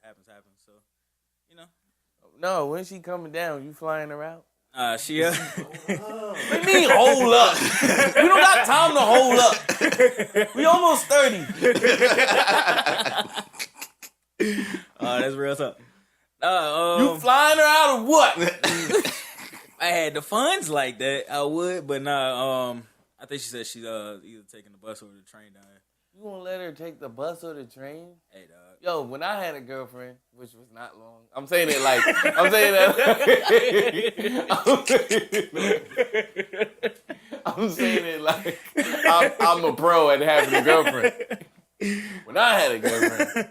happens. So, you know. No, when she coming down, you flying her out? She. What do you mean hold up? We don't got time to hold up. We almost 30. That's real tough. You flying her out or what? If I had the funds like that, I would, but nah. I think she said she's either taking the bus or the train down here. You gonna let her take the bus or the train? Hey, dog. Yo, when I had a girlfriend, which was not long, I'm saying it like, I'm saying that. I'm saying it like I'm a pro at having a girlfriend. When I had a girlfriend,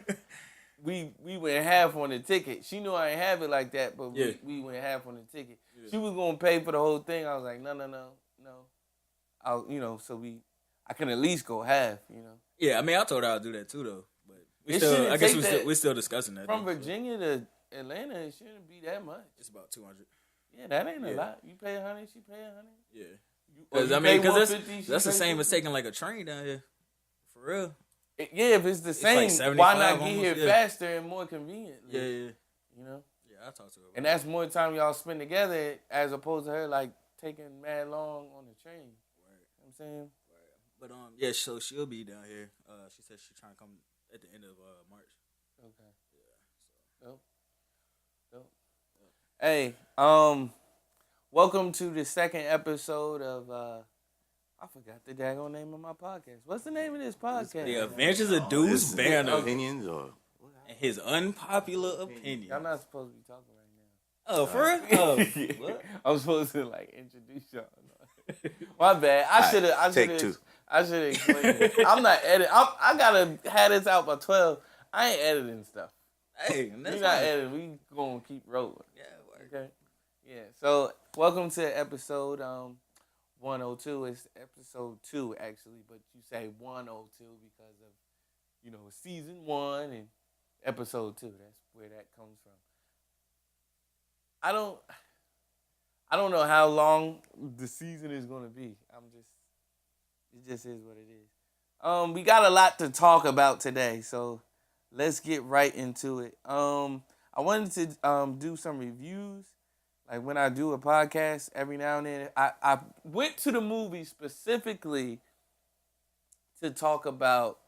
we went half on the ticket. She knew I ain't have it like that, but we went half on the ticket. Yeah. She was gonna pay for the whole thing. I was like, no. I can at least go half, Yeah, I mean, I told her I'd do that too, though. But we're still discussing that. From Virginia to Atlanta, it shouldn't be that much. It's about 200. Yeah, that ain't a lot. You pay 100, she pay 100. Yeah. Because that's the same as taking like a train down here. For real. If it's the same, like why not get here faster and more conveniently? Yeah. Yeah, I talked to her. And that's more time y'all spend together as opposed to her like taking mad long on the train. Right. You know what I'm saying? But so she'll be down here. She said she's trying to come at the end of March. Okay. Yeah. So. Dope. Hey, welcome to the second episode of I forgot the daggone name of my podcast. What's the name of this podcast? The Adventures of Duce Banner. Opinions or his unpopular opinion. Y'all not supposed to be talking right now. Oh, for real? What? I'm supposed to like introduce y'all. My bad. I should have explained it. I'm not editing. I gotta have this out by 12. I ain't editing stuff. Hey, we not editing. We gonna keep rolling. Yeah. Okay. Yeah. So welcome to episode 102. It's episode 2 actually, but you say 102 because of season 1 and episode 2. That's where that comes from. I don't know how long the season is going to be. It just is what it is. We got a lot to talk about today, so let's get right into it. I wanted to do some reviews. Like when I do a podcast, every now and then, I went to the movie specifically to talk about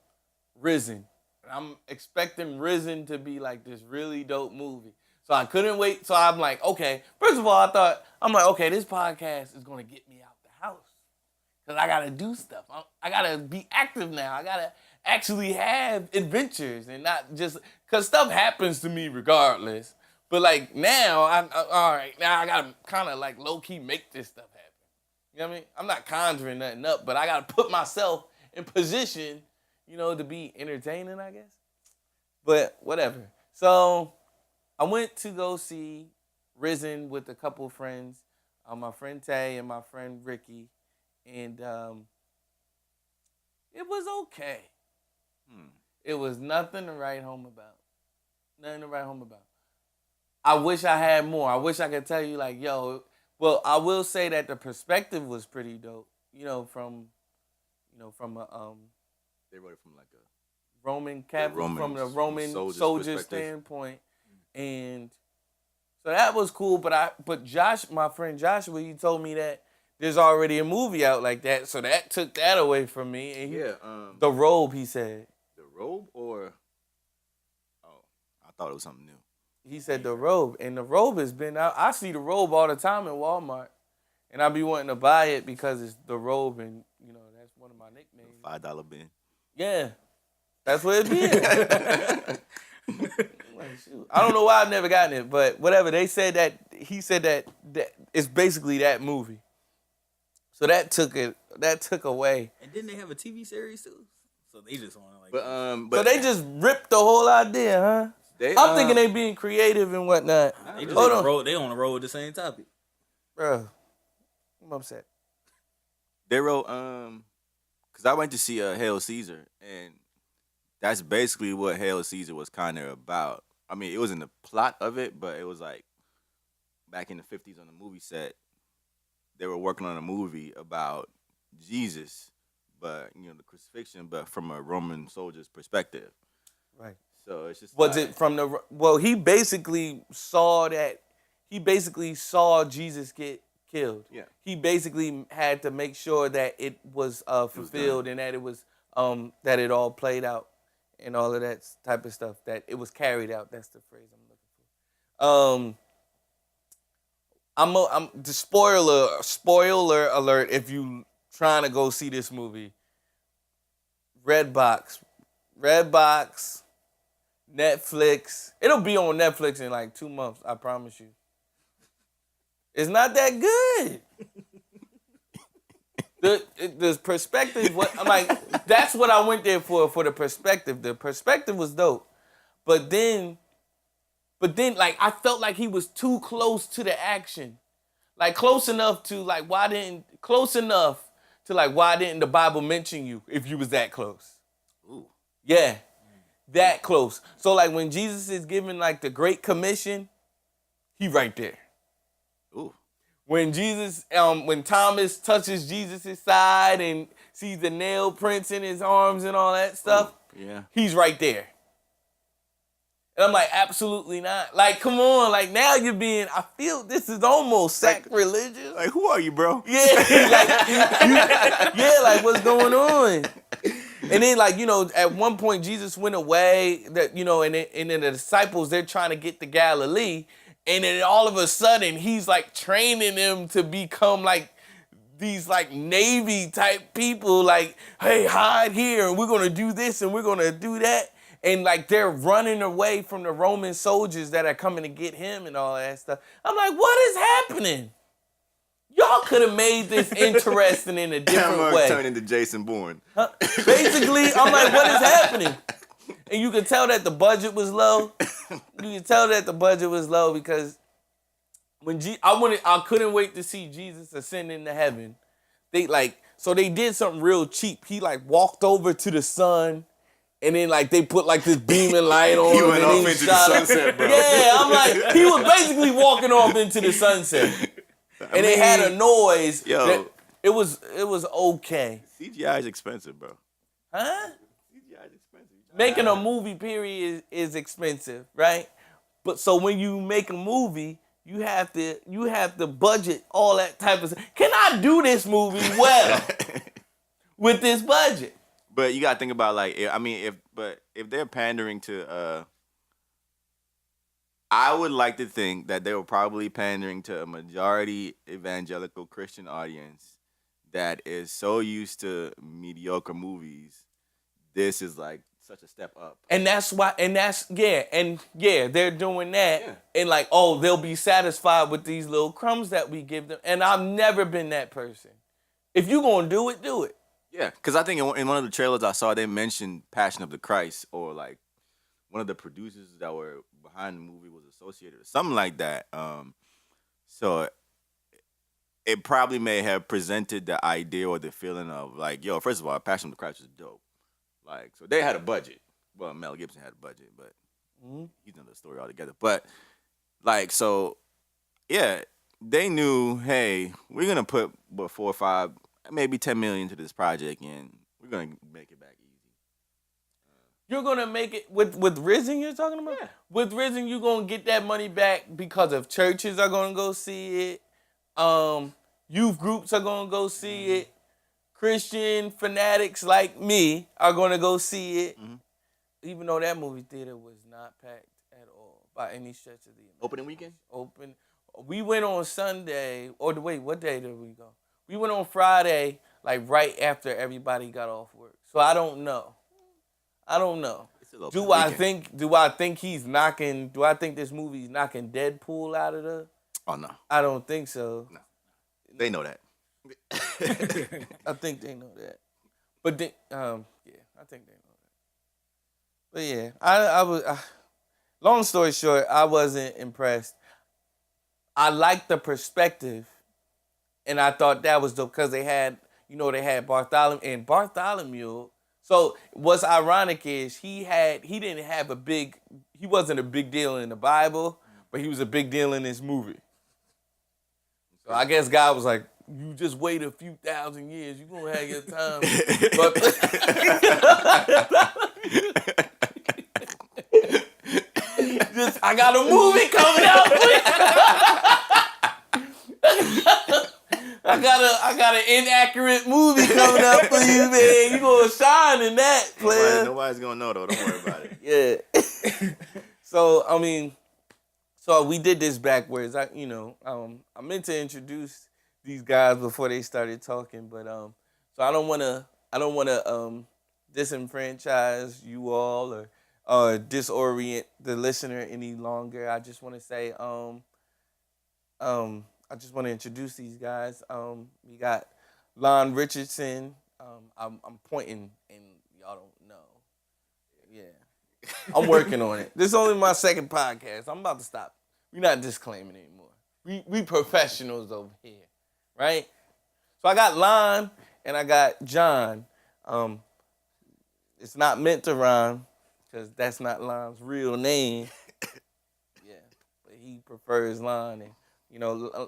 Risen. I'm expecting Risen to be like this really dope movie. So I couldn't wait. So I'm like, okay. First of all, okay, this podcast is going to get me out the house. Because I got to do stuff. I got to be active now. I got to actually have adventures and not just, because stuff happens to me regardless. But like now, all right, now I got to kind of like low-key make this stuff happen. You know what I mean? I'm not conjuring nothing up, but I got to put myself in position, to be entertaining, I guess. But whatever. So I went to go see Risen with a couple of friends, my friend Tay and my friend Ricky, and it was okay. It was nothing to write home about. I wish I had more. I wish I could tell you like, yo. Well, I will say that the perspective was pretty dope. From a they wrote it from like a Roman Catholic, from the Roman soldier standpoint. And so that was cool, but Josh, my friend Joshua, he told me that there's already a movie out like that, so that took that away from me. And The Robe, he said. The Robe or I thought it was something new. He said The Robe, and The Robe has been out. I see The Robe all the time in Walmart, and I be wanting to buy it because it's The Robe, and that's one of my nicknames. $5 bin. Yeah, that's what it is. I don't know why I've never gotten it, but whatever. He said that it's basically that movie. So that took away. And didn't they have a TV series too? So they just want to but so they just ripped the whole idea, huh? I'm thinking they being creative and whatnot. They just on the road with the same topic. Bro, I'm upset. They wrote because I went to see Hail Caesar, and that's basically what Hail Caesar was kind of about. I mean, it was in the plot of it, but it was like back in the 50s on the movie set, they were working on a movie about Jesus, but the crucifixion, but from a Roman soldier's perspective. Right. So it's just Was it from the? Well, he basically saw that. He basically saw Jesus get killed. Yeah. He basically had to make sure that it was fulfilled and that it was that it all played out and all of that type of stuff. That it was carried out. That's the phrase I'm looking for. I'm the spoiler alert. If you trying to go see this movie, Redbox, Netflix. It'll be on Netflix in like 2 months. I promise you. It's not that good. The perspective. What I'm like. That's what I went there for the perspective. The perspective was dope, but then, like I felt like he was too close to the action, like close enough to like why didn't the Bible mention you if you was that close? Ooh. Yeah, that close. So like when Jesus is giving like the Great Commission, he right there. Ooh. When when Thomas touches Jesus' side and sees the nail prints in his arms and all that stuff, yeah, he's right there. And I'm like, absolutely not. Like, come on. Like, now you're being, I feel this is almost sacrilegious. Like, who are you, bro? Yeah, like what's going on? And then, like, at one point, Jesus went away, and then the disciples, they're trying to get to Galilee. And then all of a sudden, he's, like, training them to become, like, these, like, Navy type people. Like, hey, hide here, and we're going to do this, and we're going to do that. And, like, they're running away from the Roman soldiers that are coming to get him and all that stuff. I'm like, what is happening? Y'all could have made this interesting in a different way. Turn into Jason Bourne. Huh? Basically, I'm like, what is happening? And you could tell that the budget was low. Because when I couldn't wait to see Jesus ascend into heaven. So they did something real cheap. He like walked over to the sun. And then, like, they put, like, this beaming light on him. He went off into the sunset, bro. Yeah, I'm like, he was basically walking off into the sunset. And they had a noise. Yo. It was okay. CGI is expensive, bro. Huh? CGI is expensive. Making a movie, period, is expensive, right? But so when you make a movie, you have to budget all that type of stuff. Can I do this movie well with this budget? But you gotta think about like, if they're pandering to, I would like to think that they were probably pandering to a majority evangelical Christian audience that is so used to mediocre movies. This is like such a step up, and that's why, they're doing that, yeah. And like, oh, they'll be satisfied with these little crumbs that we give them. And I've never been that person. If you gonna do it, do it. Yeah, because I think in one of the trailers I saw, they mentioned Passion of the Christ, or like one of the producers that were behind the movie was associated or something like that. So it probably may have presented the idea or the feeling of like, yo, first of all, Passion of the Christ was dope. Like, so they had a budget. Well, Mel Gibson had a budget, but he's another story altogether. But like, so yeah, they knew, hey, we're gonna put 4 or 5. Maybe $10 million to this project, and we're gonna make it back easy. You're gonna make it with Risen. You're talking about? Yeah. With Risen, you're gonna get that money back because of churches are gonna go see it. Youth groups are gonna go see it. Christian fanatics like me are gonna go see it. Mm-hmm. Even though that movie theater was not packed at all by any stretch of the imagination. Opening weekend? We went on Sunday. Or wait, what day did we go? We went on Friday, like right after everybody got off work. So I don't know. Do I think he's knocking? Do I think this movie's knocking Deadpool out of the? Oh no. I don't think so. No. They know that. I think they know that. But then, I think they know that. But yeah, I was. Long story short, I wasn't impressed. I liked the perspective. And I thought that was dope because they had Bartholomew. So what's ironic is he wasn't a big deal in the Bible, but he was a big deal in this movie. So I guess God was like, you just wait a few thousand years, you're going to have your time. I got a movie coming out. I got an inaccurate movie coming up for you, man. You gonna shine in that, player. Nobody's gonna know though. Don't worry about it. Yeah. So we did this backwards. I meant to introduce these guys before they started talking, but so I don't wanna disenfranchise you all or disorient the listener any longer. I just want to say I just want to introduce these guys. We got Lon Richardson. I'm pointing and y'all don't know. Yeah. I'm working on it. This is only my second podcast. I'm about to stop. We're not disclaiming anymore. We professionals over here, right? So I got Lon and I got John. It's not meant to rhyme because that's not Lon's real name. Yeah, but he prefers Lon, and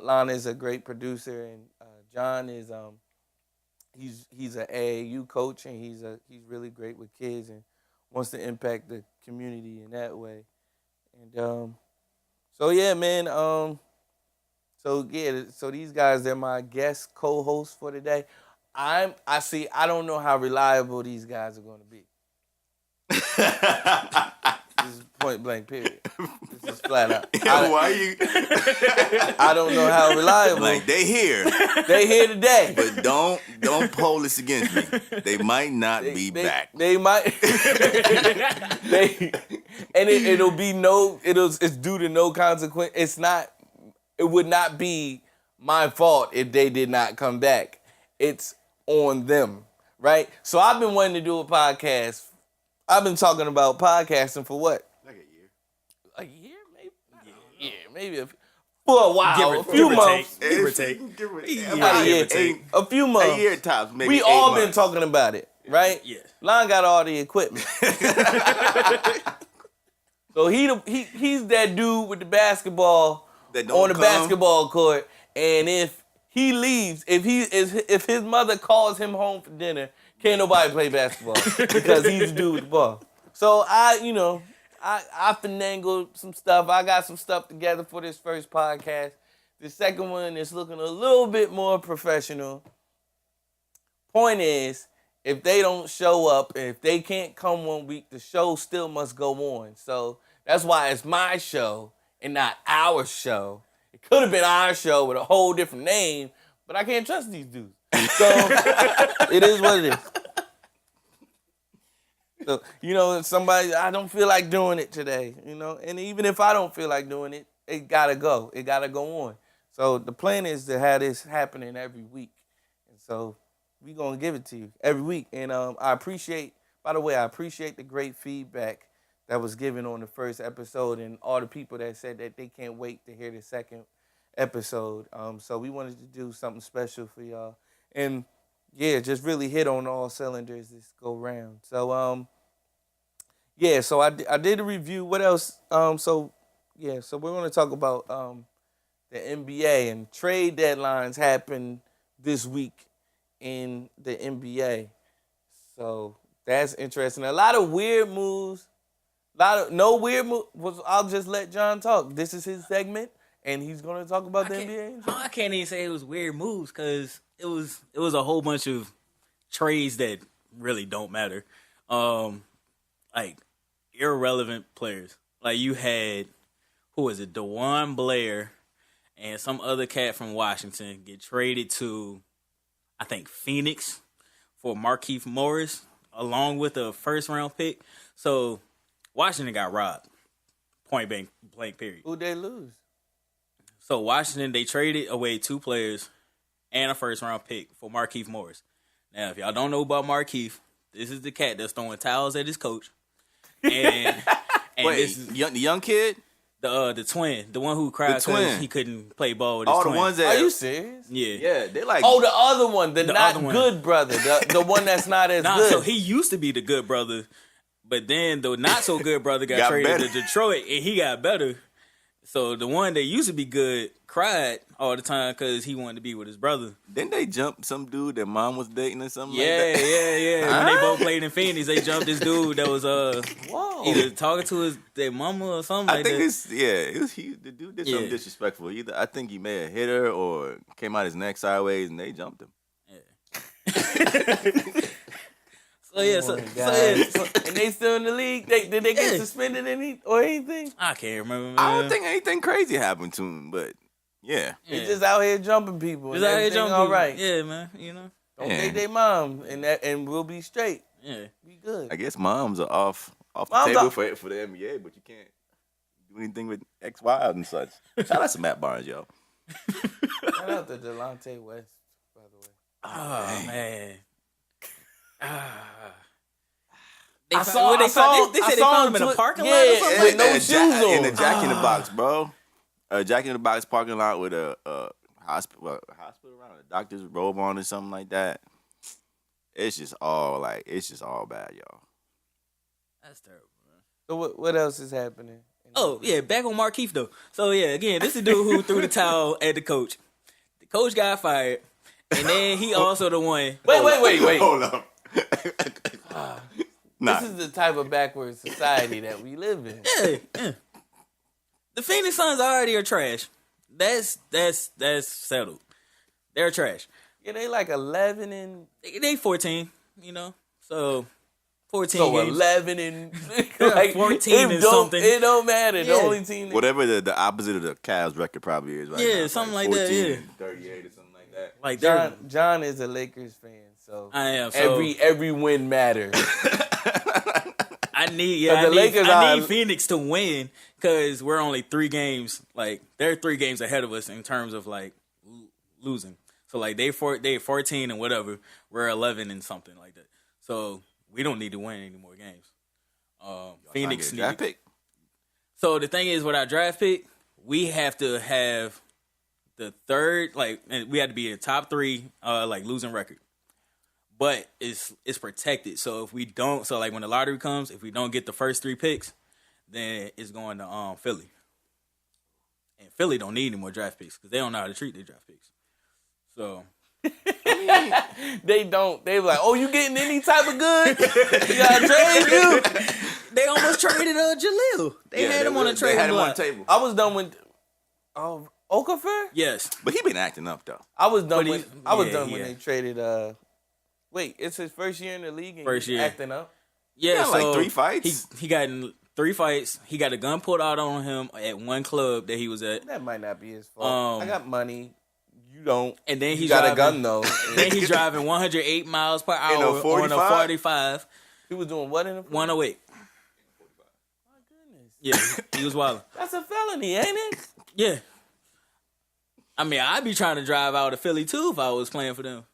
Lon is a great producer, and John is he's an AAU coach, and he's really great with kids and wants to impact the community in that way. And so yeah, man. So these guys, they're my guest co-hosts for today. I don't know how reliable these guys are going to be. This is point blank period. This is flat out. I don't know how reliable. Like they here today, but don't poll this against me. They might not be back. They might. It's due to no consequence. It would not be my fault if they did not come back. It's on them, right? So I've been wanting to do a podcast. I've been talking about podcasting for what? Like a year. A year, maybe? Not a year, maybe for a while. A few months. Give or take. A few months. A year tops, maybe we 8 all months. been talking about it, right? Yeah. Lon got all the equipment. So he's that dude with the basketball on the basketball court, and if he leaves, if his mother calls him home for dinner, can't nobody play basketball because he's the dude with the ball. So I finagled some stuff. I got some stuff together for this first podcast. The second one is looking a little bit more professional. Point is, if they don't show up, if they can't come one week, the show still must go on. So that's why it's my show and not our show. It could have been our show with a whole different name, but I can't trust these dudes. So it is what it is. So, somebody, I don't feel like doing it today, and even if I don't feel like doing it, it gotta go. It gotta go on. So the plan is to have this happening every week. And so we're gonna give it to you every week. And I appreciate the great feedback that was given on the first episode and all the people that said that they can't wait to hear the second episode. So we wanted to do something special for y'all. And yeah, just really hit on all cylinders this go round. So so I did a review. What else? So we're gonna talk about the NBA, and trade deadlines happen this week in the NBA. So that's interesting. A lot of weird moves. No weird moves. I'll just let John talk. This is his segment, and he's gonna talk about the NBA. I can't even say it was weird moves because it was a whole bunch of trades that really don't matter. Like irrelevant players. Like you had, who was it, DeJuan Blair and some other cat from Washington get traded to, I think, Phoenix for Markieff Morris along with a first round pick. So Washington got robbed. Point blank period. Who'd they lose? So Washington, they traded away 2 players and a first round pick for Markieff Morris. Now, if y'all don't know about Markieff, this is the cat that's throwing towels at his coach. And wait, this is the young kid? the twin, the one who cried because he couldn't play ball with his twin. The ones that... Are you serious? Yeah. Yeah, they like... Oh, the other one, the not other one. good brother, the one that's not as good. So he used to be the good brother, but then the not so good brother got traded better. to Detroit, and he got better. So the one that used to be good cried all the time because he wanted to be with his brother. Didn't they jump some dude that mom was dating or something Yeah, like that? yeah. When they both played in Phoenix, they jumped this dude that was Whoa. either talking to their mama or something I like think that. the dude did something disrespectful. Either I think he may have hit her or came out his neck sideways and they jumped him. So yeah, and they still in the league. Did they get suspended or anything? I can't remember. Man. I don't think anything crazy happened to him, but yeah. They just out here jumping people. Just out here jumping. All right. Yeah, man. You know. Don't date their mom, and we'll be straight. Yeah. Be good. I guess moms are off the table for the NBA, but you can't do anything with ex-wives and such. Shout out to Matt Barnes, yo. Shout out to Delonte West, by the way. Oh man. They said they found him in a parking lot or something? With no shoes on. In the Jack in the Box, bro. A Jack in the Box parking lot with a hospital around, a doctor's robe on or something like that. It's just all bad, y'all. That's terrible, man. So what else is happening? Oh yeah, back on Markeith though. So yeah, again, this is the dude who threw the towel at the coach. The coach got fired, and then he also the one. Wait. Hold up. This is the type of backward society that we live in. Yeah. The Phoenix Suns already are trash. That's settled. They're trash. Yeah, they like 11 and... They 14, you know? So, 14 so games. 11 and... like, 14 and something. It don't matter. Yeah. The only team... Whatever the opposite of the Cavs record probably is right now. Yeah, something like that, yeah. 38 or something like that. Like John is a Lakers fan, so... I am, so... Every win matters. I need Phoenix to win because we're only 3 games. Like, they're 3 games ahead of us in terms of, like, losing. So, like, they 14 and whatever. We're 11 and something like that. So, we don't need to win any more games. Phoenix need draft pick. So, the thing is, with our draft pick, we have to have the third, like, and we have to be in the top 3, like, losing record. But it's protected. So, if we don't, so, like, when the lottery comes, if we don't get the first 3 picks, then it's going to Philly. And Philly don't need any more draft picks because they don't know how to treat their draft picks. So they don't. They like, oh, you getting any type of good? You gotta trade you. They almost traded Jaleel. They had him on the trade block. Table. I was done with Okafor. Yes, but he been acting up though. I was done when they traded. Wait, it's his first year in the league. And first year acting up. Yeah, so like 3 fights. He got in 3 fights. He got a gun pulled out on him at one club that he was at. That might not be his fault. I got money. You don't. And then he got a gun though. Then he's driving 108 miles per hour on a 45. He was doing what in a 108. My goodness. Yeah, he was wilding. That's a felony, ain't it? Yeah. I mean, I'd be trying to drive out of Philly too if I was playing for them.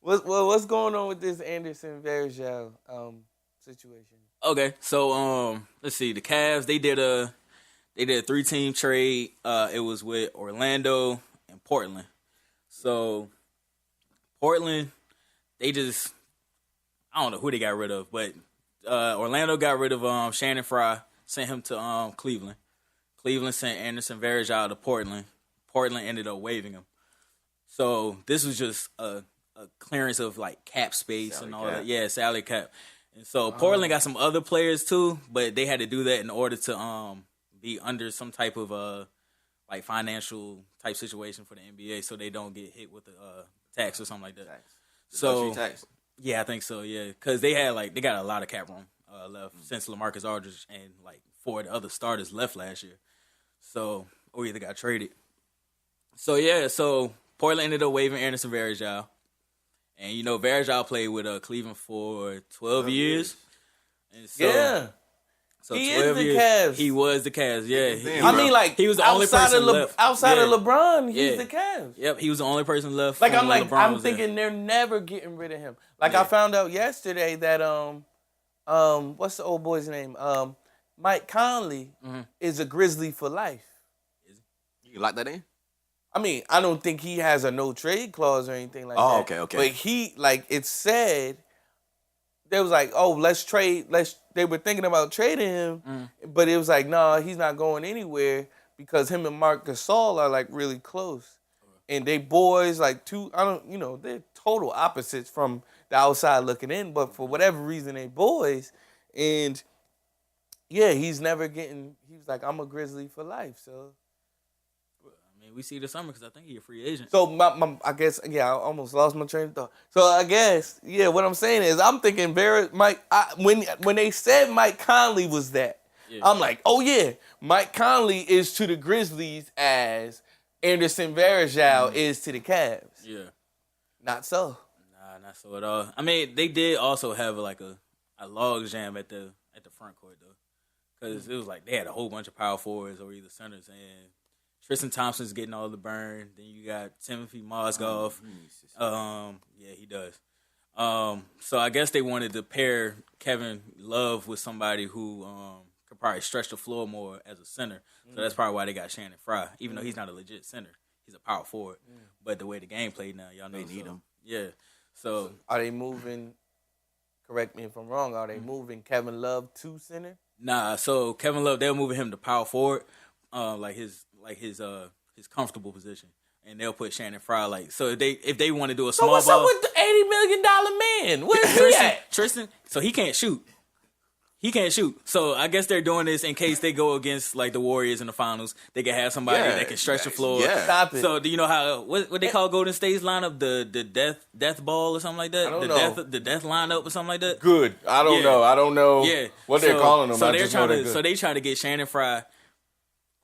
What's going on with this Anderson Varejao situation? Okay, so let's see. The Cavs they did a 3-team trade. It was with Orlando and Portland. So Portland, I don't know who they got rid of, but Orlando got rid of Shannon Fry, sent him to Cleveland. Cleveland sent Anderson Varejao to Portland. Portland ended up waiving him. So this was just a clearance of like cap space and all that. Yeah, salary cap. And so Portland got some other players too, but they had to do that in order to be under some type of like financial type situation for the NBA, so they don't get hit with a tax or something like that. So tax. Yeah, I think so. Yeah, because they got a lot of cap room left since LaMarcus Aldridge and like 4 of the other starters left last year. So or either got traded. So yeah, so Portland ended up waiving Anderson Varejao. And, you know, Varejao played with Cleveland for 12 years. And so, yeah. So he 12 is the years, Cavs. He was the Cavs, yeah. I mean, like, he was the only person left. Outside of LeBron, he's the Cavs. Yep, he was the only person left. Like, I'm thinking they're never getting rid of him. Like, I found out yesterday that, what's the old boy's name? Mike Conley is a Grizzly for life. You lock that in? I mean, I don't think he has a no trade clause or anything like that. Oh, okay. But he, like, it said, they was like, oh, let's trade they were thinking about trading him, but it was like, nah, he's not going anywhere because him and Marc Gasol are like really close. And they boys like they're total opposites from the outside looking in, but for whatever reason they boys. And yeah, he's never getting, he was like, I'm a Grizzly for life, so. I mean, we see this summer because I think he's a free agent. So I guess, I almost lost my train of thought. So I guess, what I'm saying is I'm thinking when they said Mike Conley was that, I'm like, oh yeah, Mike Conley is to the Grizzlies as Anderson Varejao is to the Cavs. Yeah. Not so. Nah, not so at all. I mean, they did also have like a log jam at the front court though, because it was like they had a whole bunch of power forwards or either centers, and Tristan Thompson's getting all the burn. Then you got Timothy Mozgov. Yeah, he does. So I guess they wanted to pair Kevin Love with somebody who could probably stretch the floor more as a center. So that's probably why they got Shannon Fry, even though he's not a legit center. He's a power forward. But the way the game played now, y'all know They need him. Yeah. So are they moving? Correct me if I'm wrong. Are they moving Kevin Love to center? Nah. So Kevin Love, they're moving him to power forward, like his comfortable position, and they'll put Shannon Fry like. So if they want to do a small what's ball, up with the $80 million man? Where's he at? Tristan, so he can't shoot. He can't shoot. So I guess they're doing this in case they go against like the Warriors in the finals. They can have somebody that can stretch the floor. Yeah. Stop it. So do you know how what they call Golden State's lineup? The death ball or something like that? I don't know. The death lineup or something like that? Good. I don't know. I don't know what they're calling them. So they're trying to get Shannon Fry.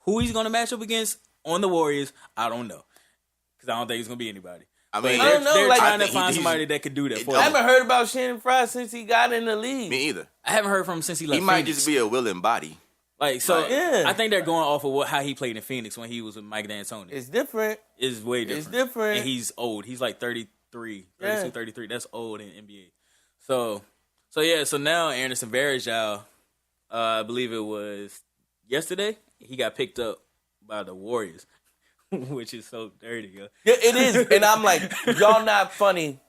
Who he's gonna match up against on the Warriors, I don't know. Because I don't think it's gonna be anybody. I mean, I don't know, They're like, trying to I find think somebody that could do that for I them. haven't heard about Shannon Fry since he got in the league. me either. I haven't heard from him since he left He might Phoenix. just be a willing body. Like, so Yeah. I think they're going off of how he played in Phoenix when he was with Mike D'Antoni. It's different. It's way different. It's different. And he's old. He's like 32, Yeah. 33. That's old in NBA. So now Anderson Varejao, I believe it was yesterday, he got picked up by the Warriors, which is so dirty, yo. Yeah, it is. And I'm like, y'all not funny.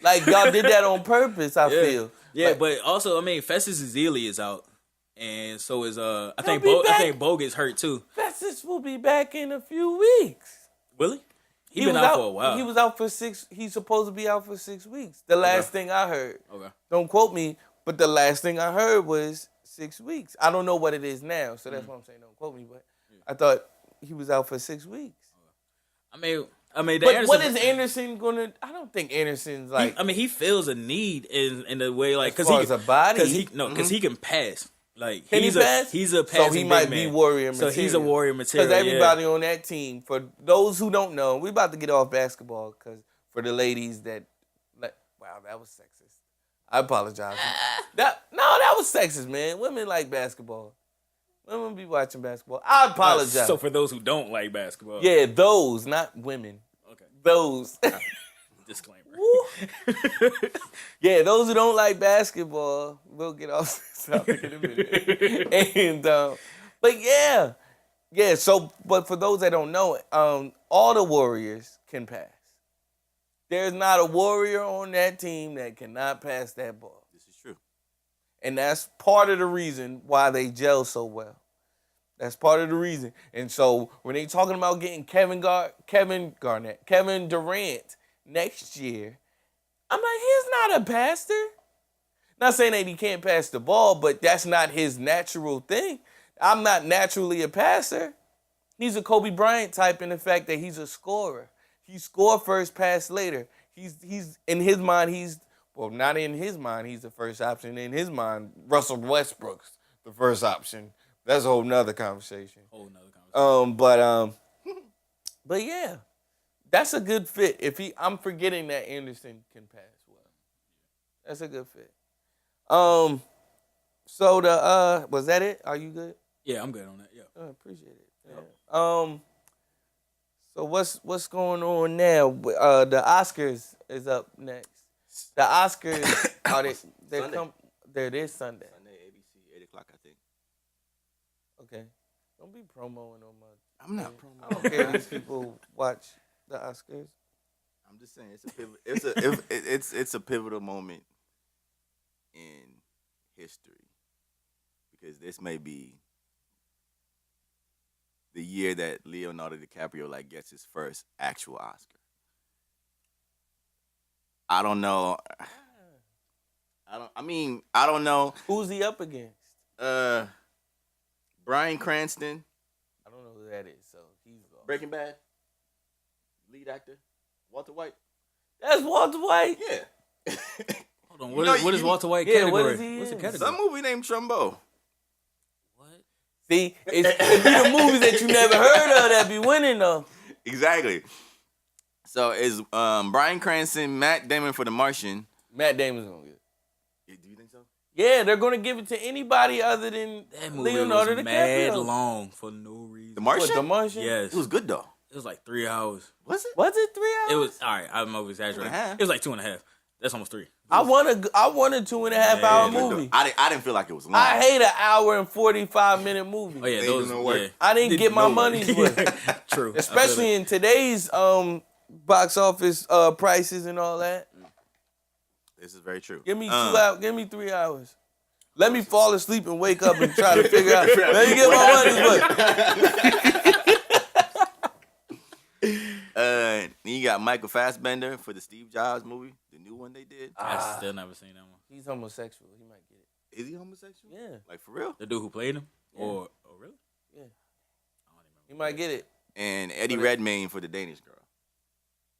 Like, y'all did that on purpose, I feel. Yeah, Like, but also, I mean, Festus Ezeli is out. And so is I think be back. I think Bogut's hurt too. Festus will be back in a few weeks. Really? He was been out for a while. He was out for 6. He's supposed to be out for 6 weeks. The last thing I heard. Okay. Don't quote me, but the last thing I heard was 6 weeks. I don't know what it is now, so that's what I'm saying. Don't quote me, but I thought he was out for 6 weeks. I mean, But Anderson, what is Anderson gonna? I don't think Anderson's like. he feels a need in the way like As far as a body? because he can pass. Like Can he's he pass? He's a passing So he big might man. be warrior material. So he's a warrior material. Because everybody on that team, for those who don't know, we about to get off basketball. Because for the ladies that, wow, that was sexist. I apologize. that was sexist, man. Women like basketball. Women be watching basketball. I apologize. So for those who don't like basketball, Yeah, those, not women. okay. Those. Disclaimer. Yeah, those who don't like basketball, we'll get off this topic in a minute. And but yeah. So, but for those that don't know, all the Warriors can pass. There's not a Warrior on that team that cannot pass that ball, This is true. and that's part of the reason why they gel so well. That's part of the reason. And so when they talking about getting Kevin Durant next year, I'm like, he's not a passer. Not saying that he can't pass the ball, but that's not his natural thing. I'm not naturally a passer. He's a Kobe Bryant type in the fact that he's a scorer. He scored first, pass later. He's in his mind, not in his mind, he's the first option. In his mind, Russell Westbrook's the first option. That's a whole nother conversation. But yeah. That's a good fit. I'm forgetting that Anderson can pass well. That's a good fit. So was that it? Are you good? Yeah, I'm good on that. Yeah. I appreciate it. Yeah. So what's going on now? The Oscars is up next. The Oscars they're this Sunday. Sunday, ABC, 8 o'clock, I think. Okay. Don't be promoting on my. I'm not I don't care if these people watch the Oscars. I'm just saying it's a pivotal moment in history. because this may be the year that Leonardo DiCaprio like gets his first actual Oscar. I don't know. I don't know. Who's he up against? Bryan Cranston, I don't know who that is, so he's lost. Breaking Bad, lead actor, Walter White. That's Walter White. Yeah. Hold on. What is Walter White category? What is he What's the in? category? Some movie named Trumbo. What? See, it be the movies that you never heard of that be winning though. Exactly. So is Bryan Cranston, Matt Damon for The Martian. Matt Damon's gonna get it. Yeah, do you think so? Yeah, they're gonna give it to anybody other than That movie Leonardo was DiCaprio. mad long for no reason. The Martian? What, The Martian? Yes. It was good though. It was like 3 hours. Was it? Was it 3 hours? It was all right. I'm over exaggerating. 2.5. It was like 2.5. That's almost 3. I want a 2.5 hour movie. I didn't feel like it was long. I hate an hour and 45-minute movie. Oh yeah, They those do no work. yeah. I didn't get my No work. money's worth. True. Especially in today's box office prices and all that. This is very true. Give me 2 hours. Give me 3 hours. Let me fall asleep and wake up and try to figure out. Let me get my money's worth. Then you got Michael Fassbender for the Steve Jobs movie, the new one they did. I still never seen that one. He's homosexual. He might get it. Is he homosexual? Yeah. Like for real? The dude who played him? Yeah. Or oh really? Yeah. I don't even He might get it. And Eddie But Redmayne for the Danish Girl.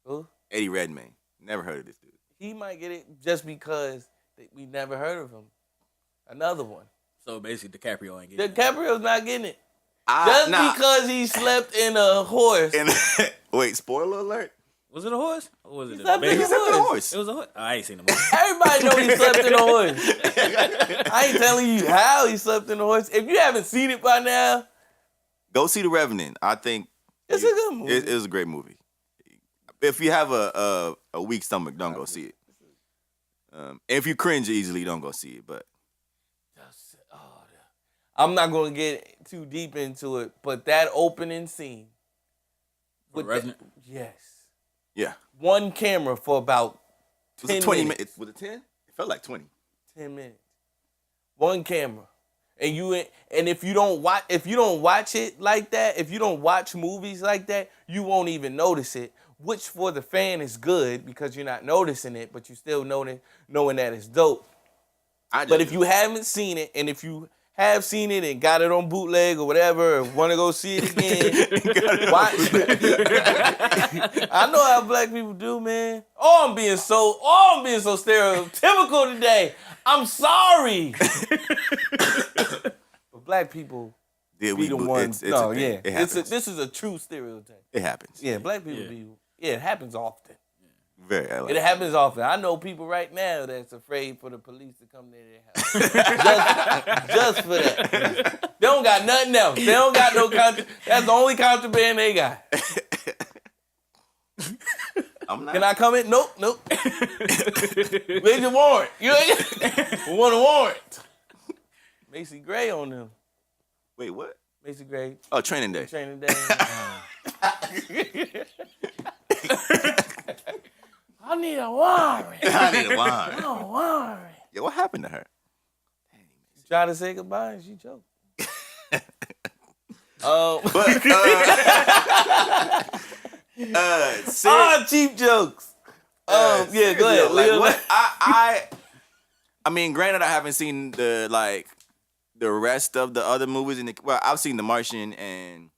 Who? Eddie Redmayne. Never heard of this dude. He might get it just because we never heard of him. Another one. So basically DiCaprio ain't getting it. DiCaprio's not getting it. Just because he slept in a horse. Wait, spoiler alert. Was it a horse? Or was it He a slept in baby? a horse. It was a horse. I ain't seen the movie. Everybody know he slept in a horse. I ain't telling you how he slept in a horse. If you haven't seen it by now, Go see The Revenant. I think it's a good movie. it was a great movie. If you have a weak stomach, don't go see it. If you cringe easily, don't go see it. But I'm not going to get too deep into it, but that opening scene. For Revenant? Yes. yeah, One camera for about it 10 was 20 minutes. minutes. Was it 10? It felt like 20. 10 minutes. One camera. And if you don't watch it like that, if you don't watch movies like that, you won't even notice it. Which for the fan is good because you're not noticing it, but you still knowing that it's dope. But if you haven't seen it, and if you have seen it and got it on bootleg or whatever, or want to go see it again, watch it. I know how black people do, man. I'm being so stereotypical today. I'm sorry. But black people be the ones. It's a thing. Yeah. It happens. This is a true stereotype. It happens. Yeah, black people it happens often. Very. It happens often. I know people right now that's afraid for the police to come to their house. just for that. They don't got nothing else. They don't got no that's the only contraband they got. I'm not. Can I come in? Nope. Where's your warrant? You want a warrant? Macy Gray on them. Wait, what? Macy Gray. Oh, Training Day. Training Day. I need a warrant. I need a warrant. A warrant. Yeah, what happened to her? Try to say goodbye and she choked. Cheap jokes. Yeah, go ahead. Like, what? I mean, granted, I haven't seen the rest of the other movies. I've seen The Martian and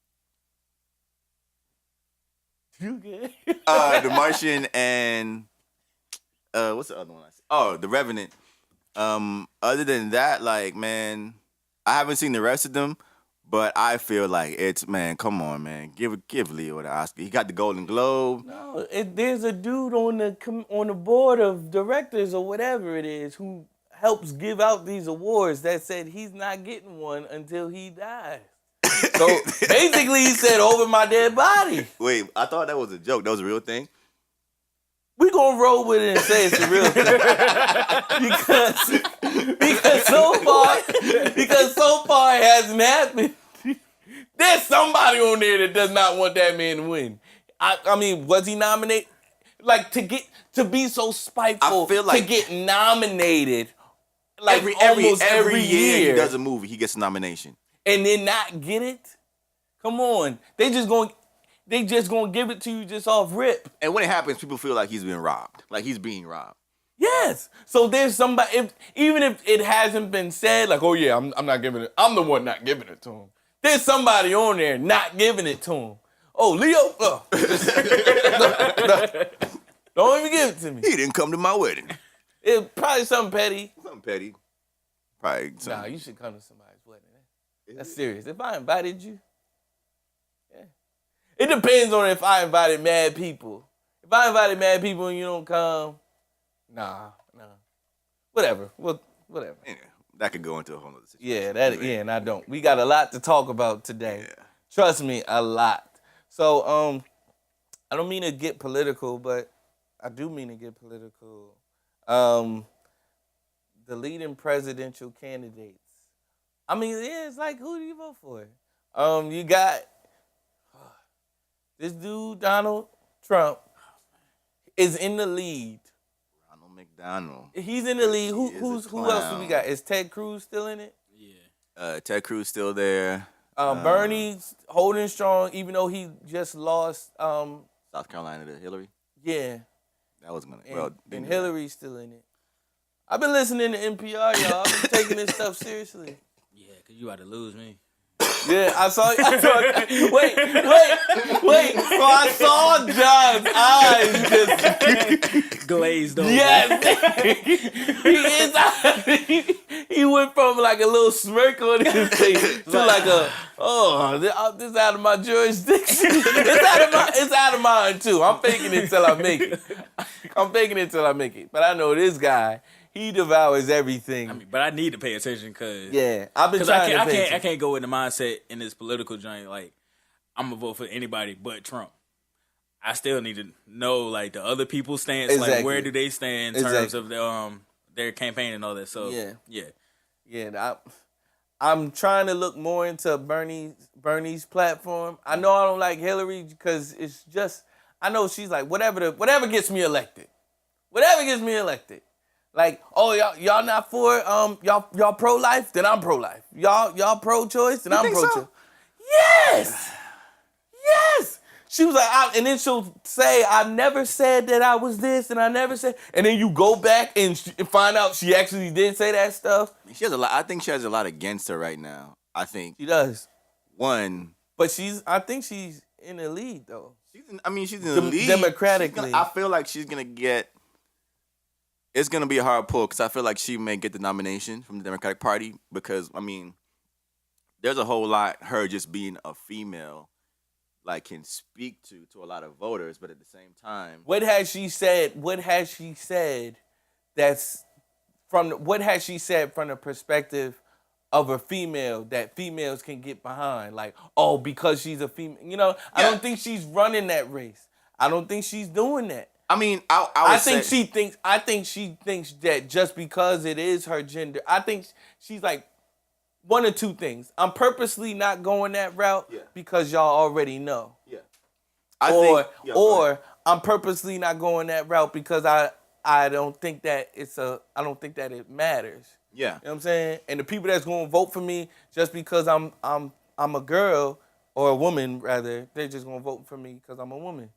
You good? The Martian and what's the other one? Oh, The Revenant. Other than that, like, man, I haven't seen the rest of them, but I feel like man, come on, man, give Leo the Oscar. He got the Golden Globe. No, there's a dude on the board of directors or whatever it is who helps give out these awards that said he's not getting one until he dies. So basically, he said, "Over my dead body." Wait, I thought that was a joke. That was a real thing. We gonna roll with it and say it's a real thing because so far it hasn't happened. There's somebody on there that does not want that man to win. I mean, was he nominated? Like to be so spiteful I feel like to get nominated like almost every year he does a movie, he gets a nomination. And then not get it? Come on. They just gonna give it to you just off rip. And when it happens, people feel like he's being robbed. Like he's being robbed. Yes. So there's somebody, even if it hasn't been said, like, oh yeah, I'm not giving it. I'm the one not giving it to him. There's somebody on there not giving it to him. Oh, Leo, no. Don't even give it to me. He didn't come to my wedding. It's probably something petty. Something petty. Probably something. Nah, you should come to somebody's wedding. That's serious. If I invited you, yeah. It depends on if I invited mad people. If I invited mad people and you don't come, nah. Whatever. Whatever. Yeah, that could go into a whole other situation. Yeah, and I don't. We got a lot to talk about today. Yeah. Trust me, a lot. So, I don't mean to get political, but I do mean to get political. The leading presidential candidates. I mean, yeah, it's like, who do you vote for? You got this dude, Donald Trump, is in the lead. Ronald McDonald. He's in the lead. Who else do we got? Is Ted Cruz still in it? Yeah. Ted Cruz still there. Bernie's holding strong, even though he just lost. South Carolina to Hillary. Yeah. That was gonna. And Hillary's still in it. I've been listening to NPR, y'all. I've been taking this stuff seriously. Yeah, because you about to lose me. Yeah, I saw wait. So I saw John's eyes just glazed over. Yes. He went from like a little smirk on his face to like this out of my jurisdiction. It's out of mine too. I'm faking it till I make it. But I know this guy. He devours everything. I mean, but I need to pay attention because I've been trying to pay attention. I can't go in the mindset in this political joint like I'm gonna vote for anybody but Trump. I still need to know like the other people's stance, exactly. Like where do they stand in terms of their campaign and all that. So yeah. I'm trying to look more into Bernie's platform. I know I don't like Hillary because it's just I know she's like whatever gets me elected. Whatever gets me elected. Like, oh y'all not for y'all pro-life, then I'm pro-life. Y'all pro-choice, then I'm pro-choice. So? Yes. She was like, and then she'll say, I never said that I was this, and I never said. And then you go back and find out she actually did say that stuff. She has a lot. I think she has a lot against her right now. I think she does. But I think she's in the lead though. She's in the lead democratically. I feel like she's gonna get. It's going to be a hard pull because I feel like she may get the nomination from the Democratic Party because, I mean, there's a whole lot her just being a female like can speak to a lot of voters, but at the same time. What has she said from the perspective of a female that females can get behind? Like, oh, because she's a female. You know, I don't think she's running that race. I don't think she's doing that. I mean, I think she thinks that just because it is her gender, I think she's like one or two things. I'm purposely not going that route because y'all already know. Yeah. Or I'm purposely not going that route because I don't think that it matters. Yeah. You know what I'm saying? And the people that's going to vote for me just because I'm a girl or a woman rather, they're just going to vote for me because I'm a woman.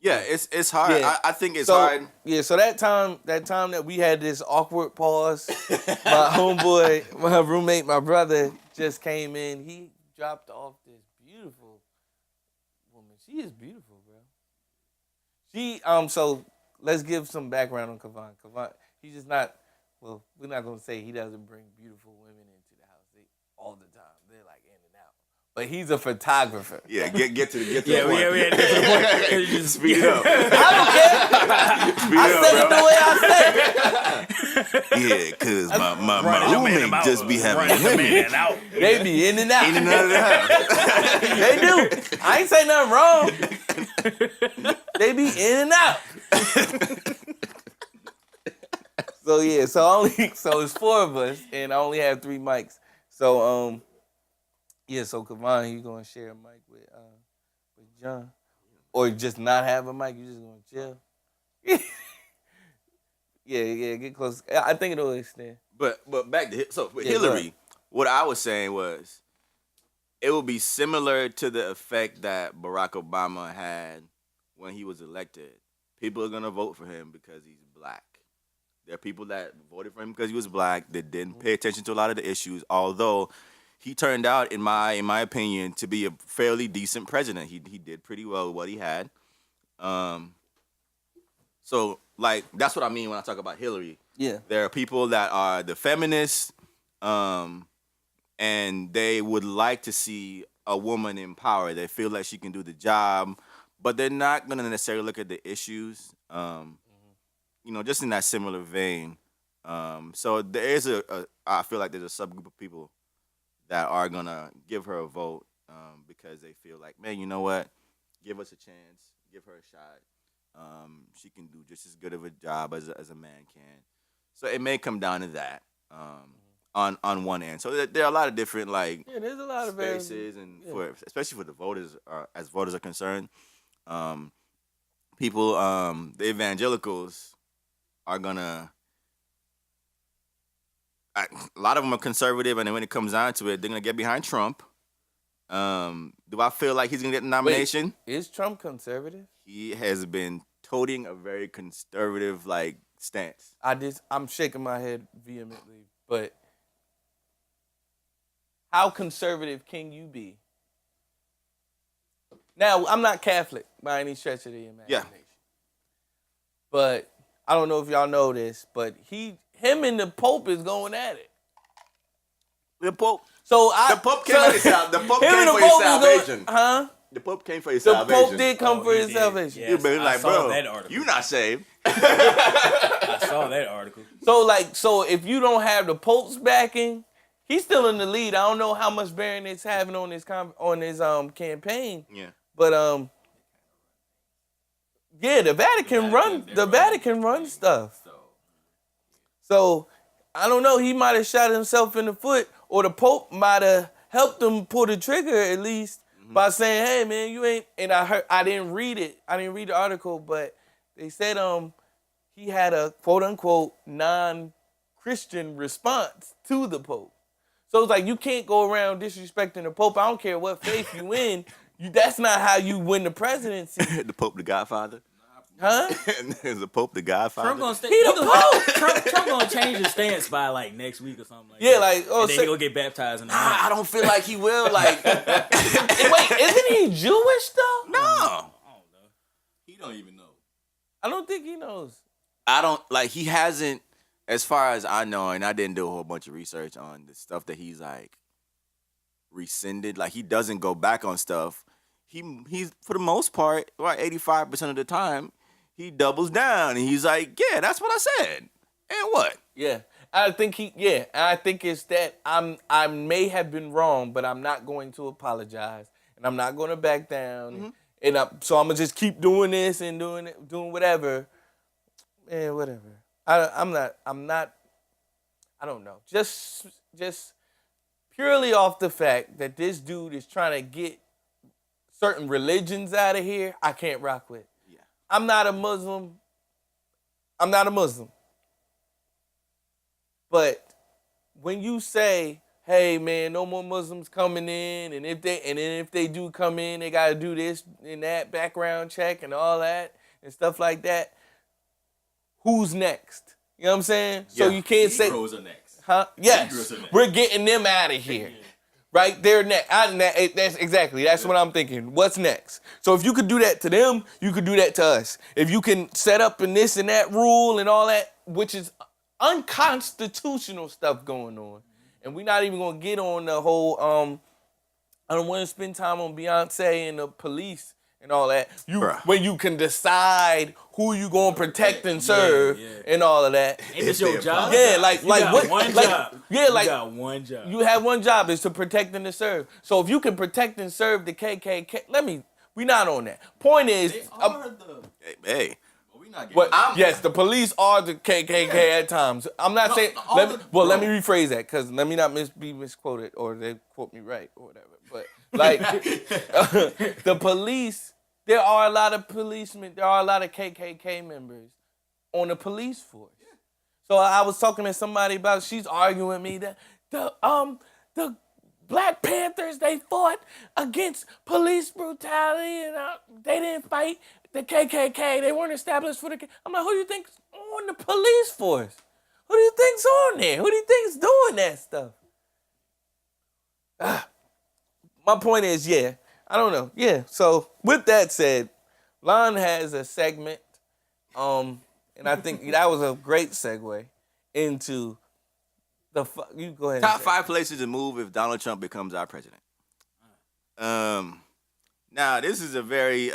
Yeah, it's hard. Yeah. I think it's hard. Yeah, so that time that we had this awkward pause, my roommate, my brother just came in. He dropped off this beautiful woman. She is beautiful, bro. She so let's give some background on Kavan. Kavan, he's just not. Well, we're not gonna say he doesn't bring beautiful women into the house all the time. They're like in and out. But he's a photographer. Yeah, get to the point. Yeah, we had to get to the point. Just speed it up. I don't care. I said it the way I said it. Yeah, because my roommate just be having women. They be in and out. In and out of the house. They do. I ain't say nothing wrong. They be in and out. So it's four of us, and I only have 3 mics. So so Kavan, you gonna share a mic with John, or just not have a mic? You just gonna chill? Yeah, get close. I think it'll extend. But back to with Yeah, go Hillary, ahead. what I was saying was it would be similar to the effect that Barack Obama had when he was elected. People are gonna vote for him because he's black. There are people that voted for him because he was black that didn't pay attention to a lot of the issues. Although he turned out, in my opinion, to be a fairly decent president. He did pretty well with what he had. So like that's what I mean when I talk about Hillary. Yeah. There are people that are the feminists, and they would like to see a woman in power. They feel like she can do the job, but they're not going to necessarily look at the issues. Just in that similar vein. So there is I feel like there's a subgroup of people that are gonna give her a vote because they feel like, man, you know what? Give us a chance. Give her a shot. She can do just as good of a job as a man can. So it may come down to that on one end. So there are a lot of different there's a lot of spaces, and especially for the voters, as voters are concerned, people, the evangelicals are gonna. A lot of them are conservative, and then when it comes down to it, they're gonna get behind Trump. Do I feel like he's gonna get the nomination? Wait, is Trump conservative? He has been toting a very conservative stance. I'm shaking my head vehemently, but how conservative can you be? Now, I'm not Catholic by any stretch of the imagination. Yeah. But I don't know if y'all know this, but him and the Pope is going at it. The Pope. The Pope came for his salvation. Huh? The Pope came for his The salvation. Pope did come for his salvation. Yes, You've been like, I saw bro, that article. you not saved. I saw that article. So if you don't have the Pope's backing, he's still in the lead. I don't know how much bearing it's having on his campaign. Yeah. But the Vatican runs stuff. So I don't know. He might have shot himself in the foot, or the Pope might have helped him pull the trigger at least by saying, "Hey, man, you ain't." And I didn't read it. I didn't read the article, but they said he had a quote unquote non-Christian response to the Pope. So it's like you can't go around disrespecting the Pope. I don't care what faith you in. That's not how you win the presidency. The Pope, the Godfather. Huh? Is the Pope the Godfather? Trump gonna stay. He the Pope. Trump gonna change his stance by next week or something like that. Yeah, and then he gonna get baptized in the month. I don't feel like he will. Wait, isn't he Jewish though? No. I don't know. He don't even know. I don't think he knows. I don't he hasn't, as far as I know, and I didn't do a whole bunch of research on the stuff that he's rescinded. He doesn't go back on stuff. He's for the most part, 85% of the time, he doubles down and he's like, yeah, that's what I said. And what? Yeah. I think I think it's that I may have been wrong, but I'm not going to apologize and I'm not going to back down. So I'm gonna just keep doing this and doing whatever. Man, whatever. I'm not. I don't know. Just purely off the fact that this dude is trying to get certain religions out of here, I can't rock with. Yeah. I'm not a Muslim. But when you say, "Hey man, no more Muslims coming in," and if they do come in, they got to do this and that background check and all that and stuff like that. Who's next? You know what I'm saying? Yeah. So you can't say, Negroes are next. huh? Yes, Negroes are next. we're getting them out of here. Right? They're next. That's what I'm thinking. What's next? So if you could do that to them, you could do that to us. If you can set up in this and that rule and all that, which is unconstitutional stuff going on. And we're not even going to get on the whole, I don't want to spend time on Beyonce and the police and all that. When you can decide who you going to protect and serve and all of that. Ain't this your job? Yeah, You got one job. Yeah, You got one job. You have one job, is to protect and to serve. So if you can protect and serve the KKK, we not on that. Point is, Hey. yes, the police are the KKK at times. I'm not saying. Let me rephrase that because let me not be misquoted or they quote me right or whatever. But the police, there are a lot of policemen, there are a lot of KKK members on the police force. So I was talking to somebody about. She's arguing with me that the Black Panthers, they fought against police brutality and they didn't fight the KKK. They weren't established for the. I'm like, who do you think's on the police force? Who do you think's on there? Who do you think's doing that stuff? My point is, yeah, I don't know. Yeah. So with that said, Lon has a segment, and I think that was a great segue into you go ahead. Top 5 places to move if Donald Trump becomes our president. Now this is a very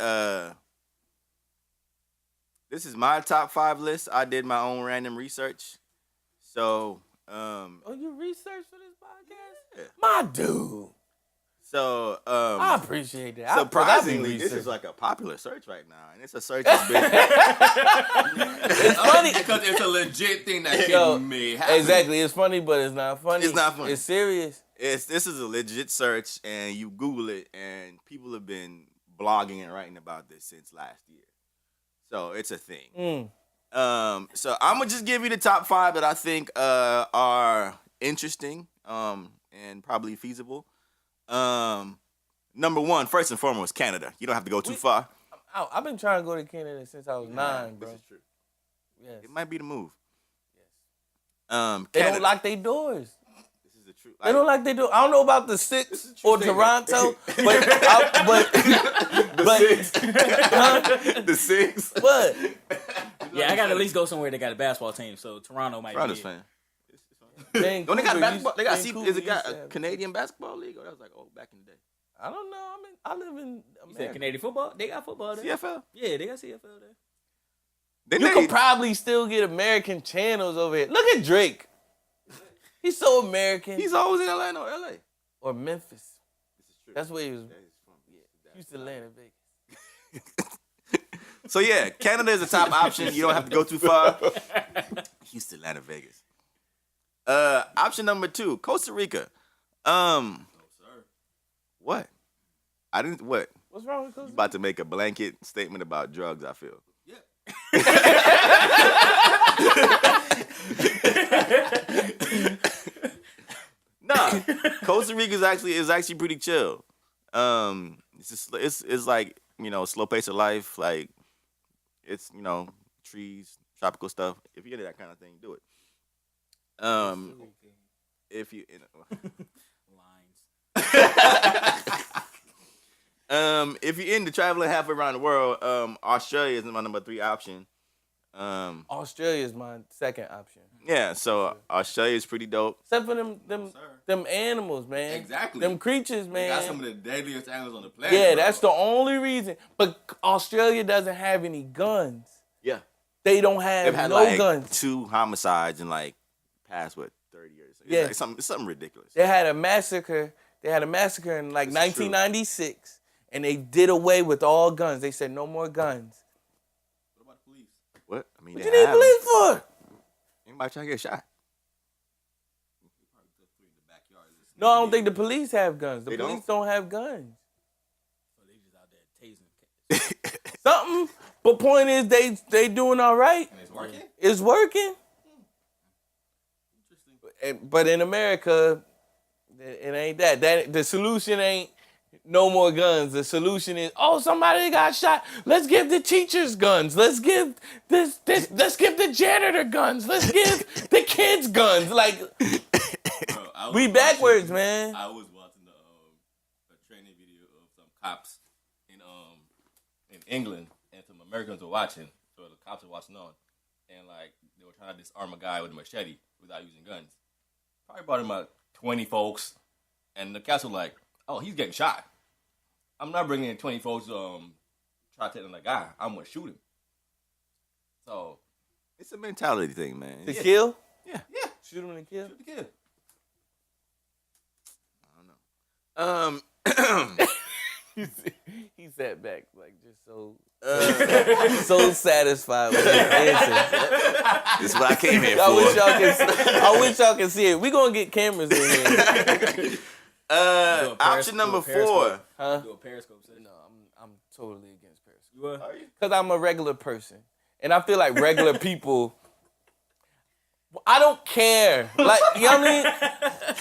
this is my top 5 list. I did my own random research. So oh, you researched for this podcast? Yeah. My dude. So I appreciate that. Surprisingly, this is like a popular search right now, and it's a search that's been. It's funny because it's a legit thing that can may happen. Exactly, it's funny, but it's not funny. It's not funny. It's serious. This is a legit search, and you Google it, and people have been blogging and writing about this since last year. So it's a thing. So I'm gonna just give you the top 5 that I think are interesting and probably feasible. Number 1, first and foremost, Canada. You don't have to go too far. I've been trying to go to Canada since I was 9, bro. This is true. Yes. It might be the move. Yes. They don't lock their doors. This is the truth. They don't like they do. I don't know about the 6 or Toronto, but the 6. But Yeah, I gotta at least go somewhere that got a basketball team. So Toronto might Toronto's be. fan. Vancouver, Don't they got basketball? They got Vancouver is it got used to a have- Canadian basketball league? Or that was like back in the day. I don't know. I live in You said America. Canadian football? They got football there. CFL. Yeah, they got CFL there. Then You they, could probably still get American channels over here. Look at Drake. He's so American. he's always in Atlanta or LA. Or Memphis. This is true. That's where he was. That is from. Yeah, Used to land in Vegas. So yeah, Canada is a top option. You don't have to go too far. Houston, Atlanta, Vegas. Option number 2, Costa Rica. No, sir. What? I didn't. What? What's wrong with You Costa about to make a blanket statement about drugs? I feel. Yeah. Nah, Costa Rica is actually pretty chill. It's like, you know, slow pace of life. Like it's, you know, trees, tropical stuff. If you're into that kind of thing, do it. If you if you're into traveling halfway around the world, Australia is my number 3 option. Australia is my second option. Yeah, so Australia is pretty dope. Except for them animals, man. Exactly. Them creatures, They man. got some of the deadliest animals on the planet. Yeah, bro. that's the only reason. But Australia doesn't have any guns. Yeah, They don't have they've had no like guns. 2 homicides in like past 30 years. It's Yeah. like something ridiculous. They had a massacre. They had a massacre in like This is true. 1996, and they did away with all guns. They said no more guns. What about the police? What? I mean, What they you need have police for? anybody trying to get shot? They probably just put in the backyard. No, I don't think the police have guns. The They police don't have guns. So they just out there tasing. Something. But point is, they doing all right. And it's working? It's working. Interesting. But in America, it ain't that. The solution ain't no more guns. The solution is, oh, somebody got shot. Let's give the teachers guns. Let's give let's give the janitor guns. Let's give the kids guns. Like, Bro, we backwards, man. I was watching a training video of some cops in England, and some Americans were watching. So the cops were watching on, and like they were trying to disarm a guy with a machete without using guns. Probably brought him about 20 folks, and the cops were like, "Oh, he's getting shot. I'm not bringing in 20 folks try to take on that guy. I'm gonna shoot him." So It's a mentality thing, man. To kill? Yeah. Shoot him and kill? shoot the kid. I don't know. He sat back like just so satisfied with his answer. This is what I came here I wish for. I wish y'all can see it. We gonna get cameras in here. Option number 4. Huh? Do a Periscope session. No, I'm totally against Periscope. You are? Because I'm a regular person. And I feel like regular people, I don't care. Like, you know what I mean?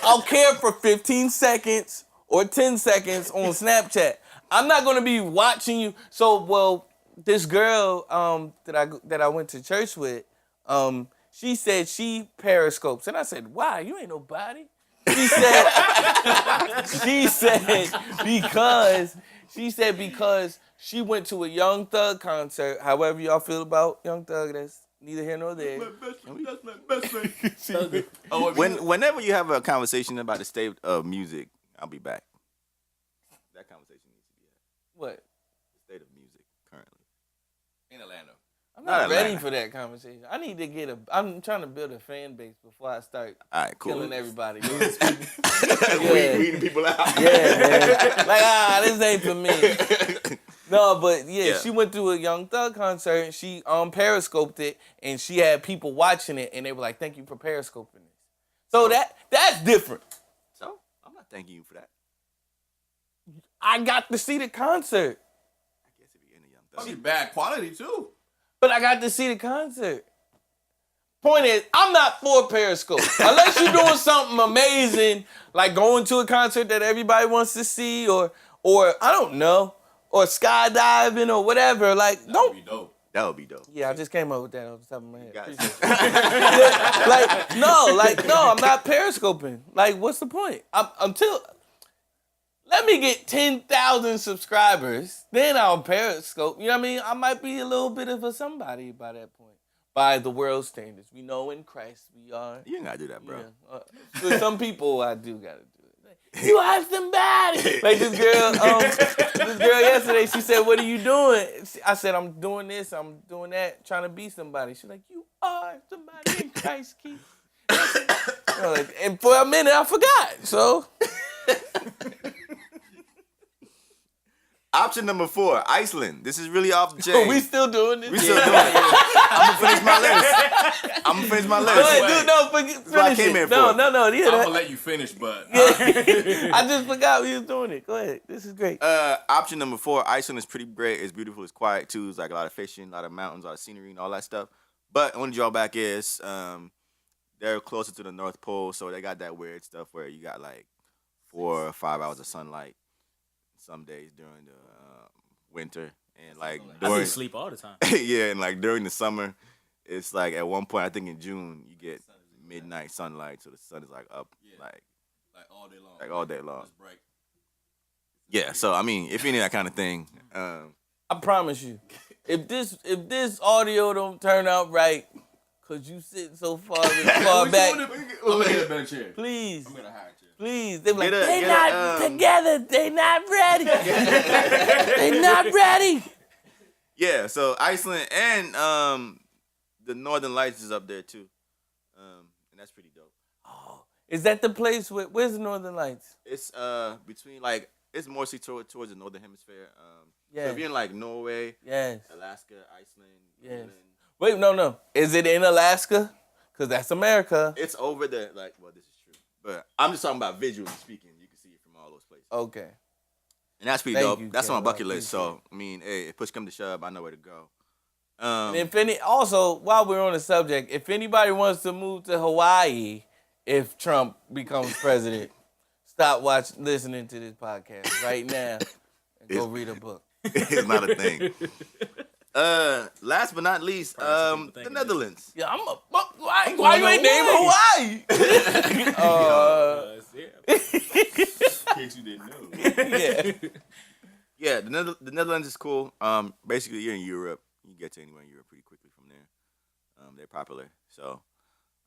I'll care for 15 seconds or 10 seconds on Snapchat. I'm not gonna be watching you. So, well, this girl that I went to church with, she said she periscopes, and I said, "Why? You ain't nobody." She said because she went to a Young Thug concert. However y'all feel about Young Thug, that's neither here nor there. That's my best friend. Whenever you have a conversation about the state of music, I'll be back. That conversation needs to be had. What? The state of music currently. In Atlanta. I'm not Not ready Atlanta. for that conversation. I need to I'm trying to build a fan base before I start All right, cool. killing everybody. Weeding people out. Yeah, man. Like, this ain't for me. No, but yeah, she went to a Young Thug concert and she periscoped it, and she had people watching it, and they were like, "Thank you for periscoping this." So that's different. So I'm not thanking you for that. I got to see the concert, I guess if you're in a Young Thug. Probably bad quality too. but I got to see the concert. Point is, I'm not for Periscope. Unless you're doing something amazing, like going to a concert that everybody wants to see, or I don't know, or skydiving or whatever. Like, That don't. would be dope. That would be dope. Yeah, I just came up with that off the top of my head. Got it. No, I'm not periscoping. Like, what's the point? Let me get 10,000 subscribers, then I'll periscope. You know what I mean? I might be a little bit of a somebody by that point. By the world standards. We know in Christ we are. You ain't gotta do that, bro. Yeah. For some people, I do gotta do it. Like, you are somebody. Like this girl yesterday, she said, "What are you doing?" I said, "I'm doing this, I'm doing that, trying to be somebody." She's like, "You are somebody in Christ, Keith." And for a minute, I forgot. So. Option number 4, Iceland. This is really off the chain. We still doing this? We still doing it. I'm gonna finish my list. Go ahead, dude, no, finish what I came it. here No, for. yeah. I'm gonna let you finish, but I just forgot we was doing it. Go ahead. This is great. Option number 4, Iceland is pretty great. It's beautiful. It's quiet too. It's like a lot of fishing, a lot of mountains, a lot of scenery, and all that stuff. But only drawback is they're closer to the North Pole, so they got that weird stuff where you got like 4 or 5 hours of sunlight some days during the winter, and like I during see sleep all the time. yeah, and like during the summer, it's like at one point I think in June you get midnight sunlight, so the sun is like up like all day long. like all day long. It's bright. Yeah, so I mean, if you need that kind of thing, I promise you, if this audio don't turn out right, cause you sitting so far back, I'm gonna get a better chair. please. I'm gonna hire a chair. Please, they be like, Get a- they get not a, together. They not ready. They not ready. yeah, so Iceland and the Northern Lights is up there too, and that's pretty dope. Oh, is that the place? Where's the Northern Lights? It's between like it's mostly towards the northern hemisphere. So Yeah. if you're in like Norway, Yes. Alaska, Iceland, Yes. Greenland, Wait, no. Is it in Alaska? Cause that's America. it's over there. Like, well, this is true, but I'm just talking about visually speaking. You can see it from all those places, Okay. and that's pretty Thank dope. you, That's on my Kevin. I bucket list. appreciate So I mean, hey, if push come to shove, I know where to go. And also, while we're on the subject, if anybody wants to move to Hawaii, if Trump becomes president, stop listening to this podcast right now and go read a book. It's not a thing. Last but not least, Probably some people the thinking Netherlands. Yeah, why you ain't name Hawaii? In case you didn't know. Yeah. Yeah, the Netherlands is cool. Basically, you're in Europe. You can get to anywhere in Europe pretty quickly from there. They're popular. So,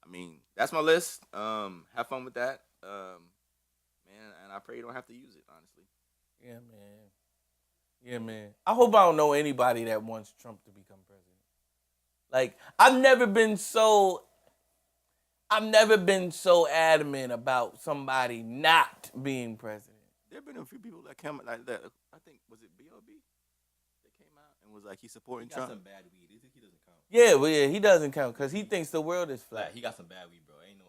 I mean, that's my list. Have fun with that. Man, and I pray you don't have to use it, honestly. Yeah, man. I hope I don't know anybody that wants Trump to become president. Like, I've never been so adamant about somebody not being president. There have been a few people that came like that. I think, was it B.O.B. that came out and was like, he's supporting He got Trump? some bad weed. He doesn't count. Yeah, well, yeah, he doesn't count because he thinks the world is flat. Like, he got some bad weed, bro. Ain't no.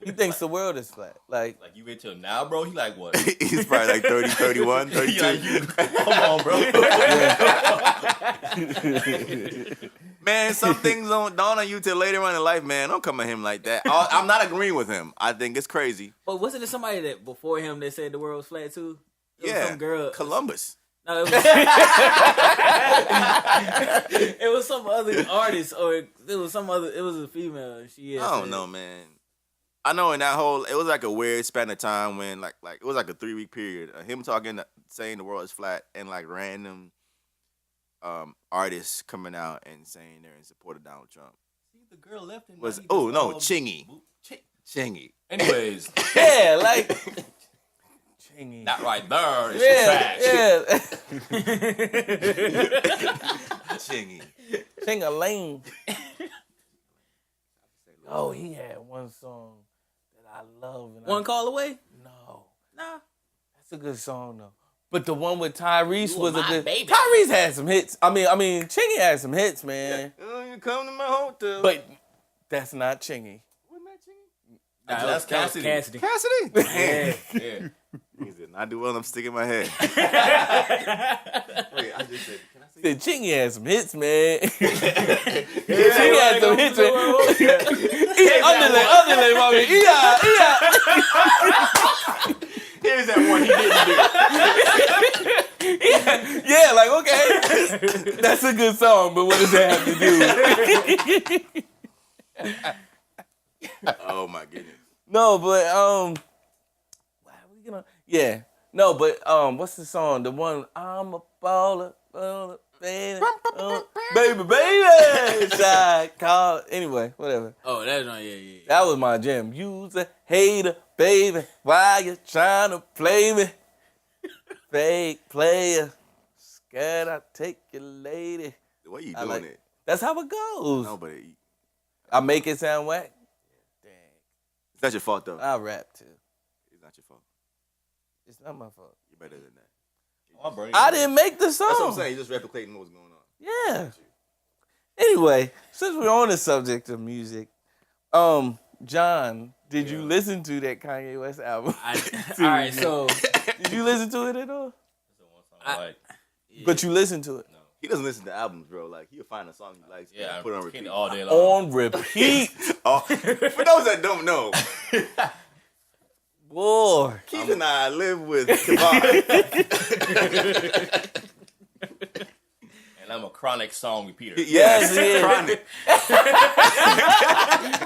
He thinks the world is flat. Like You wait till now, bro. He like what? He's probably like 30, 31, 32. He like, come on, bro. Man, Man, some things don't dawn on you till later on in life, man. Don't come at him like that. I'm not agreeing with him. I think it's crazy. But wasn't it somebody that before him that said the world was flat too? It was Yeah, some girl. Columbus. No, it was, it was some other artist, or it was some other. It was a female. She. I don't know, man. I know in that whole, it was like a weird span of time when like it was like a 3-week period of him saying the world is flat, and like random artists coming out and saying they're in support of Donald Trump. See, the girl left and Was now he oh just, no, Chingy. Chingy. Anyways, Yeah, like Chingy. that right there is trash. Chingy. Ching-a-ling. Oh, he had one song that I love. And One call away. No. Nah. That's a good song, though. But the one with Tyrese You was were a my good... baby. Tyrese had some hits. I mean, Chingy had some hits, man. Oh, you come to my hotel. But that's not Chingy. wasn't that Chingy? Nah, That's that was Cassidy. Cassidy. Man. Yeah. He said, "I do well. I'm sticking my head." Wait, I just said, "Can I say?" Said Chingy had some hits, man. Chingy Yeah, had some hits, man. Underlay, mommy. Here's that one he didn't do. Yeah, like, okay. That's a good song, but what does that have to do? Oh my goodness. No, but wow, we gonna no, but what's the song? The one I'm a baller, baby, baby, shot call. Anyway, whatever. Oh, that's right. Yeah. That was my jam. You's a hater, baby. Why you trying to play me? Fake player, scared I take your lady. The way you I doing like- it? That's how it goes. No, but I make it sound whack. Dang, it's not your fault though. I rap too. It's not your fault. It's not my fault. You're better than that. My brain I didn't make the song. That's what I'm saying. You're just replicating what's going on. Yeah. Anyway, since we're on the subject of music, John, did you listen to that Kanye West album? All right, so Did you listen to it at all? That's the one song I like. But you listened to it He doesn't listen to albums, bro. Like he'll find a song he likes, Yeah, and put it on repeat. all day long. on repeat. Oh, for those that don't know, Boy, Keith and I live with Kavar. And I'm a chronic song repeater. Yes, yeah. chronic.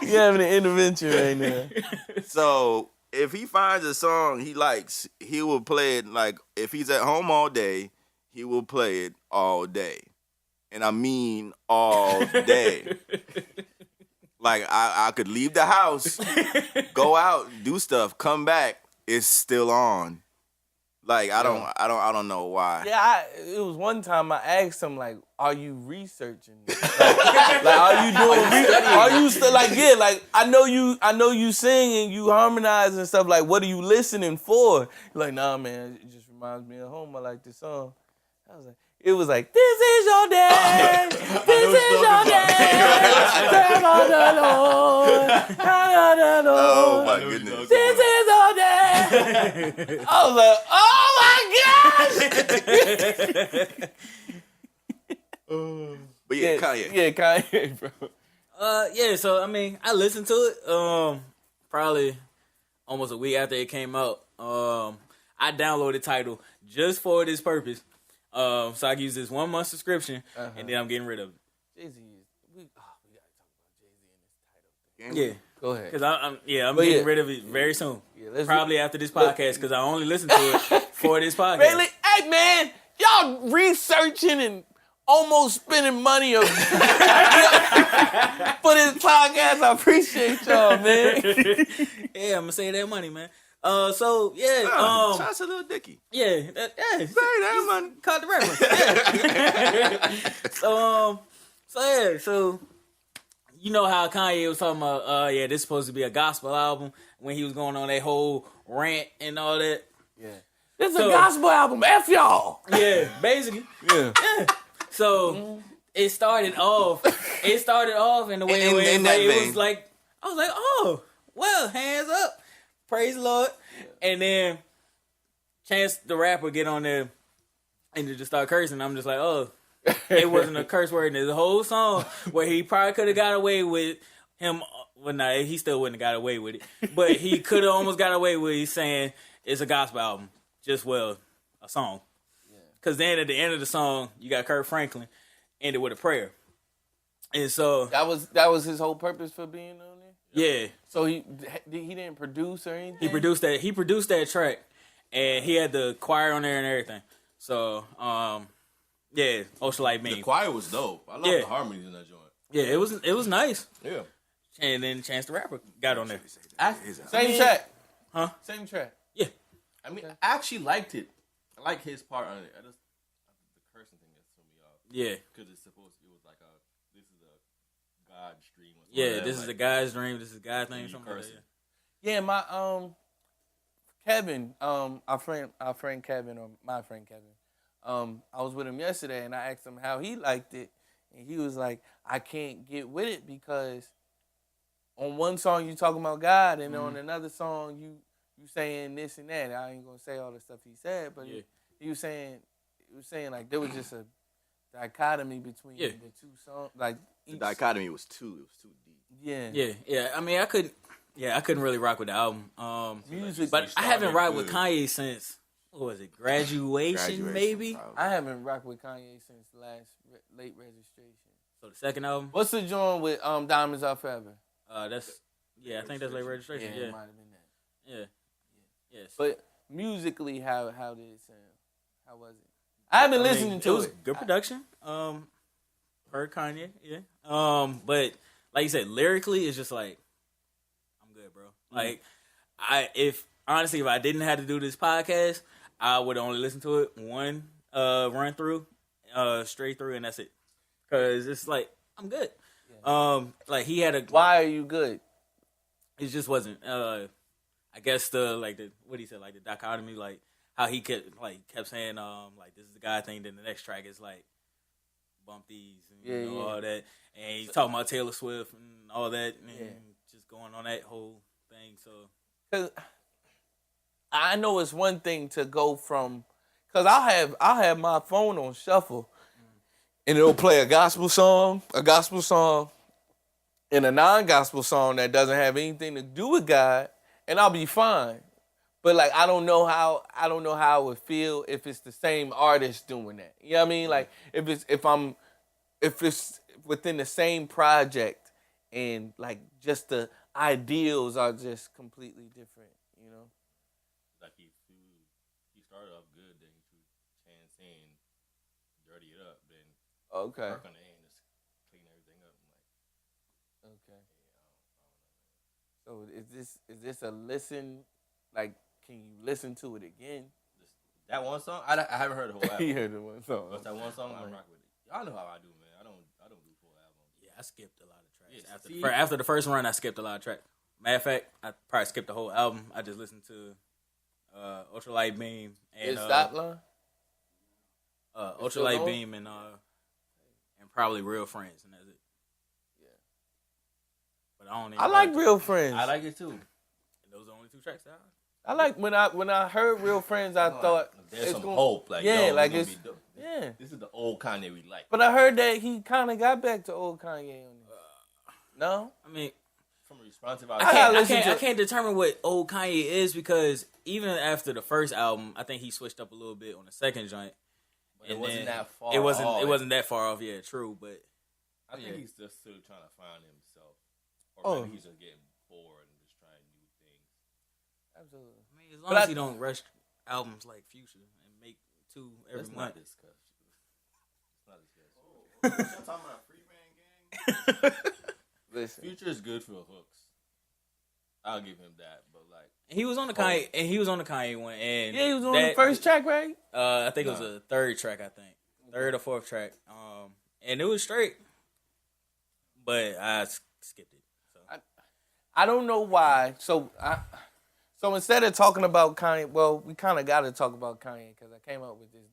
you having an intervention right now. So if he finds a song he likes, he will play it. Like if he's at home all day, he will play it all day, and I mean all day. Like I could leave the house, go out, do stuff, come back, it's still on. Like I don't know why. Yeah, it was one time I asked him like, "Are you researching? Like are you doing? Are you still like like I know you sing and you harmonize and stuff. Like what are you listening for?" He's like, "Nah, man, it just reminds me of home. I like this song." I was like, it was like, "This is your day, this is your day, serve on the Lord, honor the Lord. Oh my goodness. This is your day." I was like, "Oh my gosh!" But yeah, Kanye. Yeah, Kanye, bro. yeah. So I mean, I listened to it. Probably almost a week after it came out. I downloaded Tidal just for this purpose. So I can use this 1 month subscription, and then I'm getting rid of it. Jay-Z, we gotta talk about Jay-Z in this title. Yeah, Go ahead. because I'm But getting yeah. rid of it very soon. Yeah, let's Probably after this podcast, because I only listen to it for this podcast. Really? Hey, man, y'all researching and almost spending money for this podcast. I appreciate y'all, man. Yeah, I'm gonna save that money, man. So yeah, Shout to Lil Dicky. yeah, Say that money. caught the reference. Yeah. So you know how Kanye was talking about, this is supposed to be a gospel album when he was going on that whole rant and all that. Yeah. This is So- a gospel album. F y'all. Yeah, basically. Yeah. So it started off in the way In where that it vein. was like, I was like, oh, well, hands up, praise the Lord, and then Chance the Rapper get on there and just start cursing. I'm just like, oh, It wasn't a curse word in the whole song where he probably could have got away with him. Well, nah, he still wouldn't have got away with it. But he could have almost got away with saying it's a gospel album. Just, a song. Because then at the end of the song, you got Kirk Franklin ended with a prayer. And so that was his whole purpose for being on there? Yeah. So he didn't produce or anything? He produced that track. And he had the choir on there and everything. So, yeah, Ultralight Beam. The choir was dope. I love the harmonies in that joint. Yeah, it was nice. Yeah. And then Chance the Rapper got on there. Same track. Huh? Same track. Yeah. I mean, I actually liked it. I like his part on it. The cursing thing that threw me off. Yeah. Because it was like this is a God's dream. Yeah, this is a guy's dream. This is a guy's thing. Something like that. Yeah, my Kevin, our friend Kevin, or my friend Kevin, I was with him yesterday and I asked him how he liked it, and he was like, I can't get with it because on one song you talking about God, and on another song you saying this and that. I ain't gonna say all the stuff he said, but he was saying like there was just a dichotomy between the two songs. Like the dichotomy was too deep. Yeah. Yeah. I mean, I couldn't really rock with the album. Music, but I haven't rocked with Kanye since, what was it, Graduation maybe? Probably. I haven't rocked with Kanye since last Late Registration. So the second album? What's the joint with Diamonds Are Forever? I think that's Late Registration. Yeah, it might have been that. Yeah. Yes. But musically, how did it sound? How was it? I haven't listened to it. It was good production. Heard Kanye, yeah. But like you said, lyrically, it's just like, I'm good, bro. Like, if I didn't have to do this podcast, I would only listen to it one run through, straight through, and that's it. Cause it's like, I'm good. Yeah. Like he had a. Why are you good? It just wasn't. I guess what he said, like the dichotomy, like how he kept saying, like this is the guy thing. Then the next track is like bump these and all that, and he's talking about Taylor Swift and all that, and just going on that whole thing. So, cause I know it's one thing to go from, cause I'll have my phone on shuffle, and it'll play a gospel song, and a non-gospel song that doesn't have anything to do with God, and I'll be fine. But like I don't know how I would feel if it's the same artist doing that. You know what I mean? Like if it's within the same project and like just the ideals are just completely different, you know? Like he started off good, then he threw Chance in, dirty it up, then Okay. work on the end, just clean everything up. I'm like, Okay. So is this a listen? Like, can you listen to it again? that one song, I haven't heard the whole album. You heard the one song. What's that one song? I'm rock with it. Y'all know how I do, man. I don't do full albums. yeah, I skipped a lot of tracks. Yeah, After the first run, I skipped a lot of tracks. Matter of fact, I probably skipped the whole album. I just listened to Ultralight Beam and Stop Line? Ultralight Beam and probably Real Friends, and that's it. Yeah. But I don't. Even I like Real Friends. I like it too. And those are the only two tracks. I like when I heard Real Friends, I thought There's some gonna, hope. Like, yeah, yo, like gonna it's be dope. yeah. This is the old Kanye we like. But I heard that he kind of got back to old Kanye on it. No, I mean, From a responsive I can't determine what old Kanye is because even after the first album, I think he switched up a little bit on the second joint. But it wasn't that far. It wasn't that far off. Yeah, true. But I think he's just still trying to find himself, or maybe he's just getting bored and just trying new things. absolutely. I mean, as long as he don't rush albums like Future and make 2 every Let's month. not discuss. Let's not discuss. Y'all talking about Free Man Gang? Listen, Future is good for hooks. I'll give him that, but like He was on the Kanye, and he was on the Kanye one, and yeah, he was on the first track, right? I think it was a third track. I think third or fourth track. And it was straight, but I skipped it. So. I don't know why. So instead of talking about Kanye, well, we kind of got to talk about Kanye because I came up with this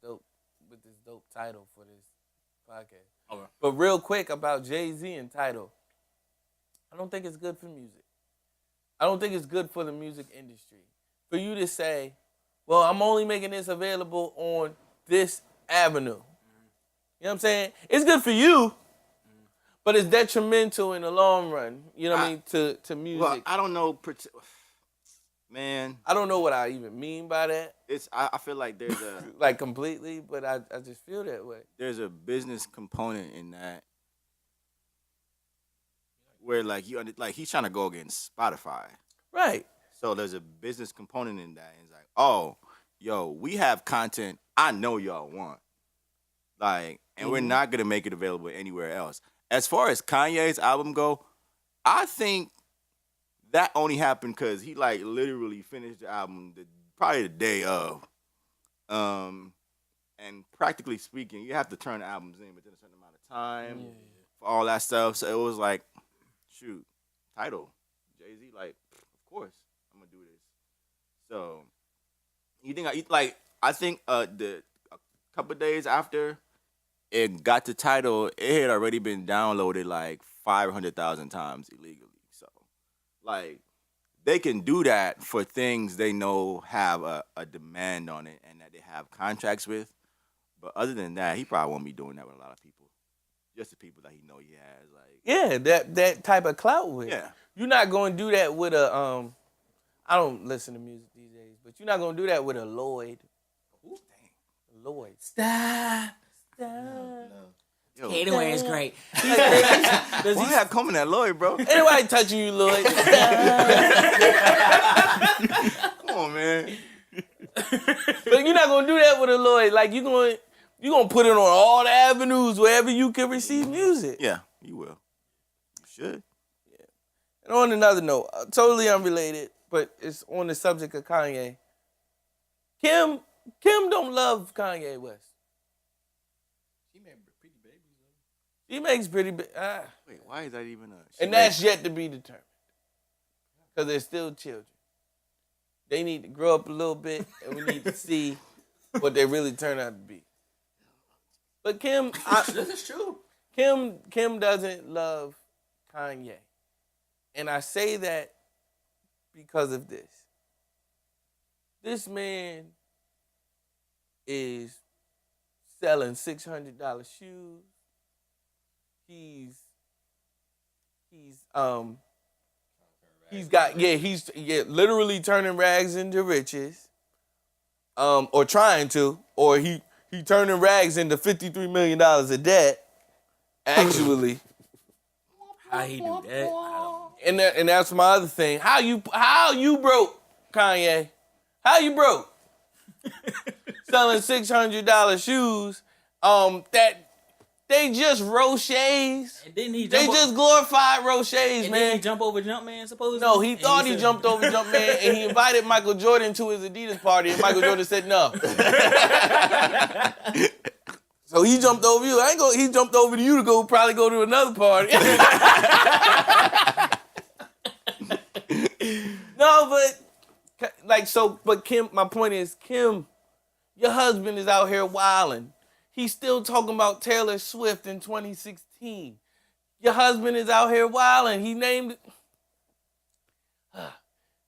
dope title for this podcast. Okay. But real quick about Jay-Z and title, I don't think it's good for music. I don't think it's good for the music industry for you to say, well, I'm only making this available on this avenue. You know what I'm saying? It's good for you, but it's detrimental in the long run. You know what I mean? To music. Well, I don't know, man. I don't know what I even mean by that. I feel like there's a like completely, but I just feel that way. there's a business component in that where like he's trying to go against Spotify. Right. So there's a business component in that. And it's like, oh, yo, we have content I know y'all want. Like, and we're not gonna make it available anywhere else. As far as Kanye's album go, I think that only happened because he like literally finished the album probably the day of. And practically speaking, you have to turn the albums in within a certain amount of time for all that stuff. So it was like, shoot, title, Jay-Z, like, of course I'm gonna do this. So you think I think a couple days after it got the title, it had already been downloaded like 500,000 times illegally. So like they can do that for things they know have a demand on it and that they have contracts with. But other than that, he probably won't be doing that with a lot of people. Just the people that he know he has. Like, yeah, that type of clout with. Yeah. You're not gonna do that with a I don't listen to music these days, but you're not gonna do that with a Lloyd. Ooh, dang. Lloyd. Stop. Yo, Kaden Ware's great. why you have coming at Lloyd, bro? Anybody touching you, Lloyd? Come on, man. But you're not gonna do that with a Lloyd. Like you're gonna put it on all the avenues wherever you can receive music. Yeah, you will. You should. And on another note, totally unrelated, but it's on the subject of Kanye. Kim don't love Kanye West. She made pretty babies though. She makes pretty Wait, why is that even and that's yet to be determined. Because they're still children. They need to grow up a little bit, and we need to see what they really turn out to be. But Kim, This is true. Kim doesn't love Kanye. And I say that because of this. This man is selling $600 shoes. He's literally turning rags into riches. Or trying to, or he turning rags into $53 million of debt. Actually. How he do that? I don't know. And that's my other thing. How you broke, Kanye? How you broke? Selling $600 shoes. That they just Roches. And didn't he They jump just glorified Roches, and man. Didn't he jump over Jumpman, supposedly? No, he And thought he said- jumped over Jumpman, and he invited Michael Jordan to his Adidas party, and Michael Jordan said no. So he jumped over you. He jumped over to you to probably go to another party. No, but Kim, my point is, Kim, your husband is out here wilding. He's still talking about Taylor Swift in 2016. Your husband is out here wilding. He named it.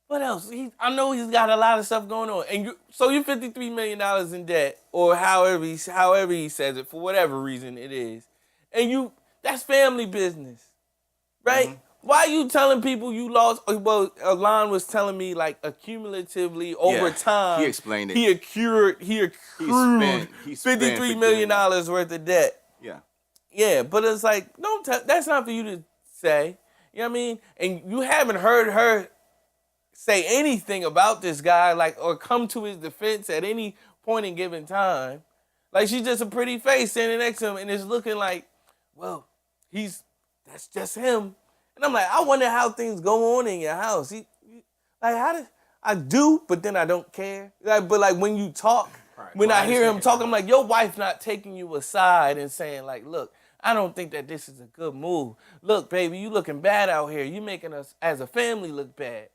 What else? I know he's got a lot of stuff going on. And so you're $53 million in debt, or however he says it, for whatever reason it is. And that's family business, right? Mm-hmm. Why are you telling people you lost? Well, Alon was telling me like accumulatively over time. He explained it. He accrued $53 million worth of debt. Yeah. Yeah, but it's like, that's not for you to say. You know what I mean? And you haven't heard her say anything about this guy, like, or come to his defense at any point in given time. Like, she's just a pretty face standing next to him, and it's looking like, well, that's just him. And I'm like, I wonder how things go on in your house. I do, but then I don't care. But when you talk, when I hear him talk, I'm like, your wife not taking you aside and saying like, look, I don't think that this is a good move. Look, baby, you looking bad out here. You making us as a family look bad.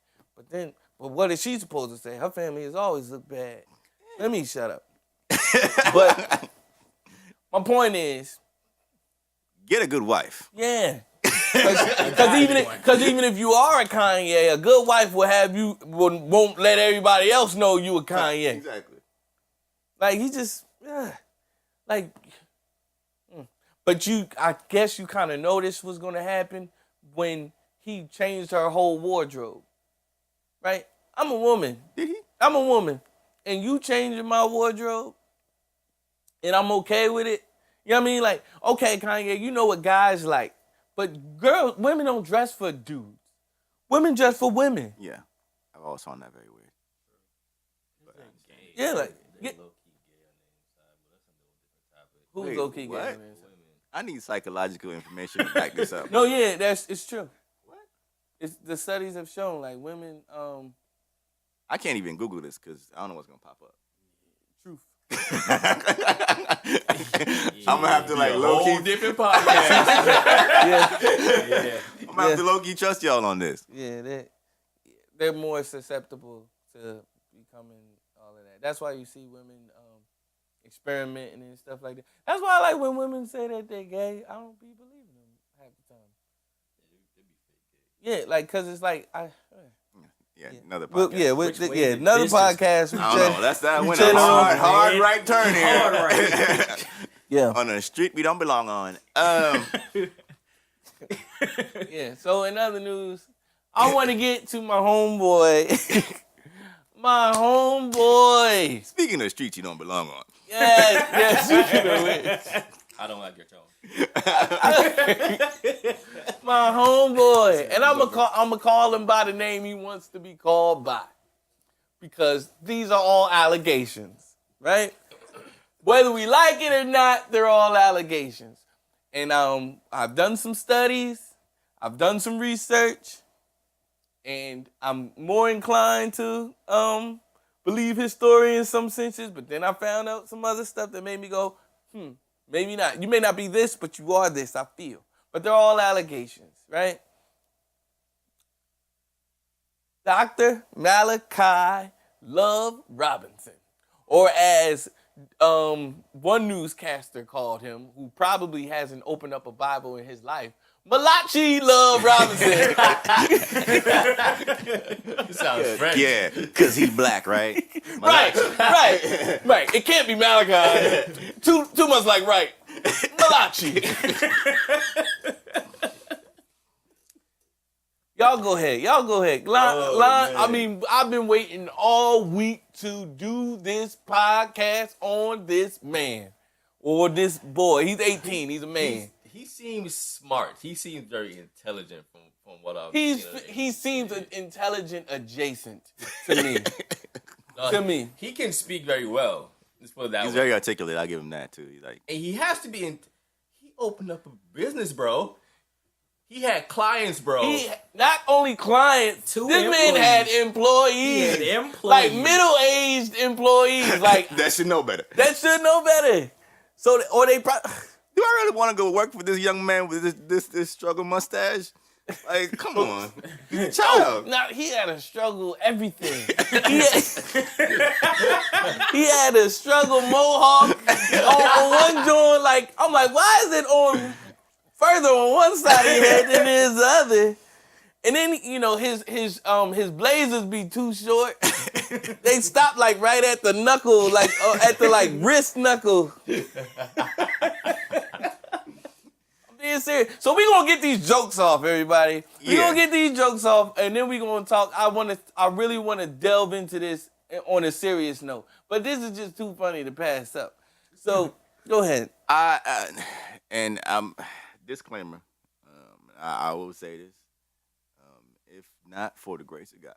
But what is she supposed to say? Her family has always looked bad. Let me shut up. But my point is, get a good wife. Yeah. Because even if you are a Kanye, a good wife won't let everybody else know you a Kanye. Exactly. Like he just, like, But I guess you kind of noticed what's gonna happen when he changed her whole wardrobe, right? I'm a woman. Did he? I'm a woman, and you changing my wardrobe, and I'm okay with it. You know what I mean? Like, okay, Kanye, you know what guys like, but women don't dress for dudes. Women dress for women. Yeah, I've always found that very weird. Yeah, like They low-key gay on the inside, but that's a little different topic. who's Wait, low key gay? what? Man? I need psychological information to back this up. No, yeah, it's true. What? It's the studies have shown like women. I can't even Google this because I don't know what's gonna pop up. Truth. I'm gonna have to like low Whole key. different podcast. Yeah, I'm gonna have to low key trust y'all on this. yeah, they're more susceptible to becoming all of that. That's why you see women experimenting and stuff like that. That's why I like when women say that they're gay. I don't be believing them half the time. Yeah, like because it's like Yeah, another well, podcast. yeah, another this podcast. I don't know. That's that went a chilling on- hard right turn here. Hard right. Yeah, On a street we don't belong on. yeah. So in other news, I want to get to my homeboy. My homeboy. Speaking of streets you don't belong on. Yes, speaking of which. I don't like your tone. My homeboy, and I'm gonna call him by the name he wants to be called by, because these are all allegations, right? Whether we like it or not, they're all allegations. And I've done some studies, I've done some research, and I'm more inclined to believe his story in some senses. But then I found out some other stuff that made me go, maybe not. You may not be this, but you are this, I feel. But they're all allegations, right? Dr. Malachi Love Robinson, or as one newscaster called him, who probably hasn't opened up a Bible in his life, Malachi Love Robinson. You sound French. Yeah, because he's black, right? Right. It can't be Malachi. Too much like right. Malachi. Y'all go ahead. I've been waiting all week to do this podcast on this man or this boy. He's 18. He's a man. He seems smart. He seems very intelligent from what I've He seems intelligent adjacent to me. To me. He can speak very well. Let's put it that He's way. very articulate. I'll give him that too. He's like, And he has to be in. He opened up a business, bro. He had clients, bro. He not only clients. Two this man had employees. He had employees. Like middle-aged employees. Like that should know better. that should know better. So or they probably. Do I really want to go work for this young man with this struggle mustache? Like, come on, he's a child. Now he had a struggle everything. He had a struggle mohawk on one joint. Like I'm like, why is it on further on one side of your head than it is the other? And then his blazers be too short. They stop like right at the knuckle, like at the like wrist knuckle. Being serious. So we gonna get these jokes off, everybody. We Yeah. gonna get these jokes off, and then we gonna talk. I really wanna delve into this on a serious note, but this is just too funny to pass up. So go ahead. Disclaimer. I will say this. If not for the grace of God,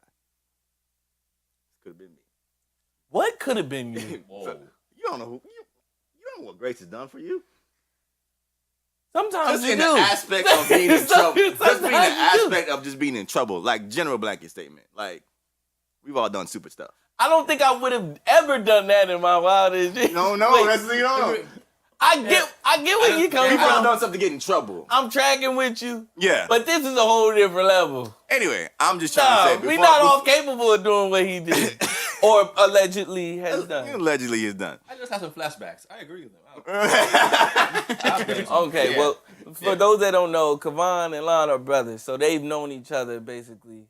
this could have been me. What could have been you? Whoa. You don't know what grace has done for you. Sometimes Just you in do. the aspect of being in trouble. Just being in the Sometimes you do. aspect of just being in trouble. Like general blanket statement. Like we've all done super stuff. I don't think I would have ever done that in my wildest dreams. No, Wait, that's I get where you coming We've all from. done something to get in trouble. I'm tracking with you, Yeah. but this is a whole different level. Anyway, I'm just trying to say. We not all capable of doing what he did, or allegedly has done. Allegedly is done. I just had some flashbacks. I agree with him. Okay, Yeah. well, for those that don't know, Kavan and Lon are brothers, so they've known each other basically.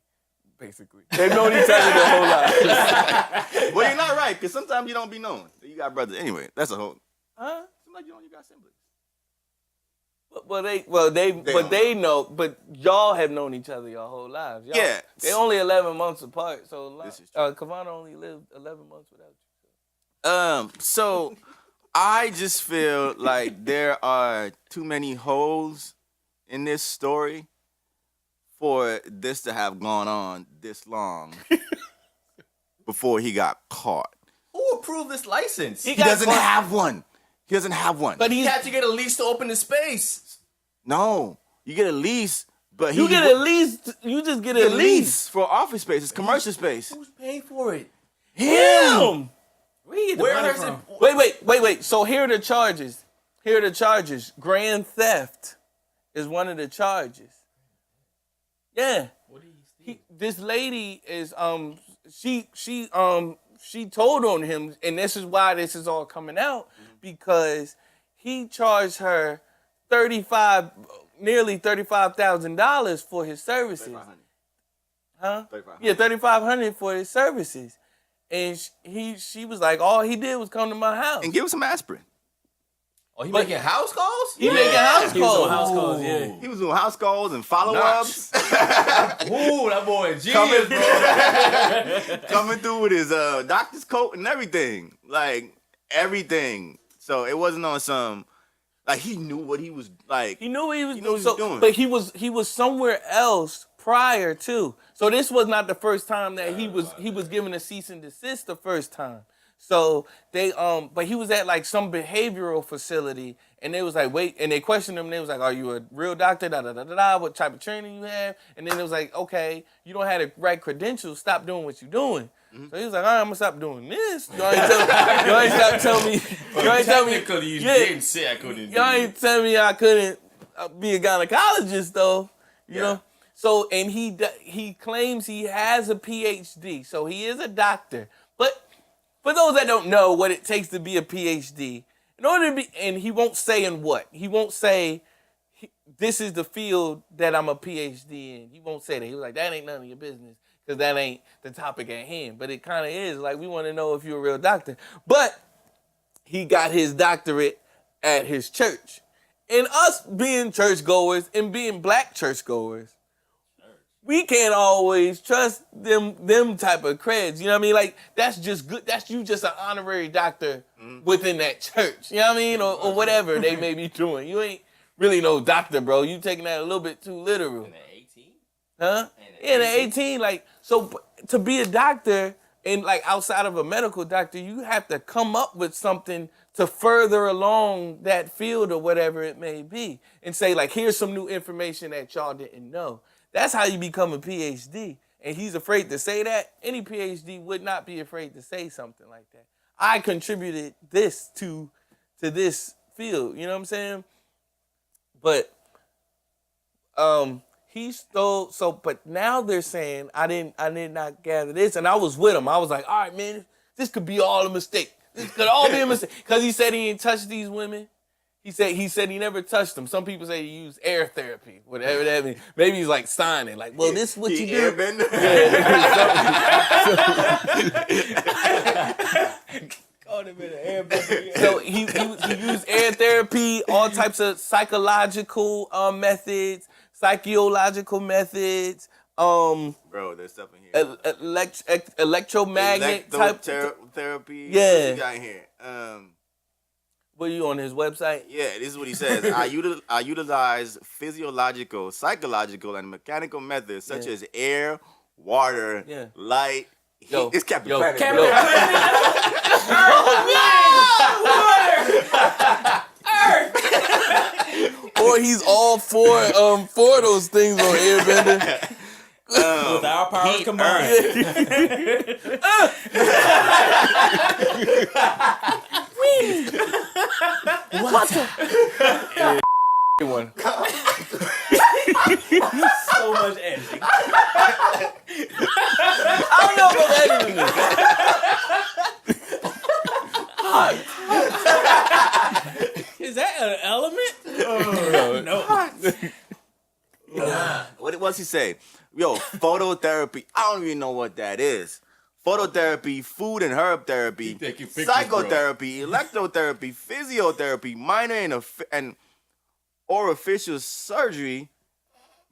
They've known each other their whole lives. Well, you're not right, because sometimes you don't be known. You got brothers. Anyway, that's a whole. Huh? Sometimes you got siblings. They know, but y'all have known each other your whole lives. Y'all, Yeah. they only 11 months apart, so This is true. Kavana only lived 11 months without you. So I just feel like there are too many holes in this story for this to have gone on this long before he got caught. Who approved this license? He doesn't have one. He doesn't have one. But he had to get a lease to open the space. No, you get a lease, but You get a lease. You just get a lease. for office space. It's commercial space. Who's paying for it? Him. Where is it? Wait. So here are the charges. Grand theft is one of the charges. Yeah. What did he steal? This lady is she told on him, and this is why this is all coming out, because he charged her nearly $35,000 for his services. Huh? Yeah, $3,500 for his services. And she was like, all he did was come to my house. And give him some asprin. Oh, he making house calls? He making house He was calls. on house calls, yeah. He was doing house calls and follow-ups. Ooh, that boy genius, bro. Coming through with his doctor's coat and everything. Like, everything. So it wasn't on some, like, he knew what he was, like. He knew what he was He knew doing. what he was doing. But he was somewhere else prior to. So this was not the first time that he was given a cease and desist the first time. So they but he was at like some behavioral facility, and they was like, wait, and they questioned him, and they was like, are you a real doctor? What type of training you have? And then it was like, okay, you don't have the right credentials, stop doing what you're doing. So he was like, all right, I'm gonna stop doing this. Y'all ain't stop telling me. Y'all ain't tell me. Technically, you didn't say I couldn't do Y'all it. ain't telling me I couldn't be a gynecologist though. You know. So and he claims he has a PhD, so he is a doctor. But for those that don't know what it takes to be a PhD, in order to be, and he won't say in what. He won't say this is the field that I'm a PhD in. He won't say that. He was like, that ain't none of your business, because that ain't the topic at hand. But it kind of is. Like, we want to know if you're a real doctor. But he got his doctorate at his church. And us being churchgoers and being black churchgoers, we can't always trust them type of creds. You know what I mean? Like, that's just good. That's you just an honorary doctor within that church. You know what I mean? Or whatever they may be doing. You ain't really no doctor, bro. You taking that a little bit too literal. In the 18? Huh? Yeah, in the 18. Like, so to be a doctor and like outside of a medical doctor, you have to come up with something to further along that field or whatever it may be. And say, like, here's some new information that y'all didn't know. That's how you become a PhD. And he's afraid to say that. Any PhD would not be afraid to say something like that. I contributed this to this field. You know what I'm saying? But he stole, but now they're saying I did not gather this, and I was with him. I was like, all right, man, this could be all a mistake. This could all be a mistake. Because he said he didn't touch these women. He said he never touched them. Some people say he used air therapy, whatever that means. Maybe he's like signing, like, well, this is what you do. So he used air therapy, all types of psychological methods, psychological methods. Bro, there's stuff in here. Electromagnet type therapy. Yeah. What you got in here? What are you on his website? Yeah, this is what he says. I utilize physiological, psychological, and mechanical methods such as air, water, light, heat. It's Captain Planet. Or he's all for those things on Airbender. With our powers combined. What the? One. So much editing. I don't know about editing this. Is that an element? No. What was he say? Yo, phototherapy. I don't even know what that is. Phototherapy, food and herb therapy, taking pictures, psychotherapy, electrotherapy, physiotherapy, minor in orificial surgery,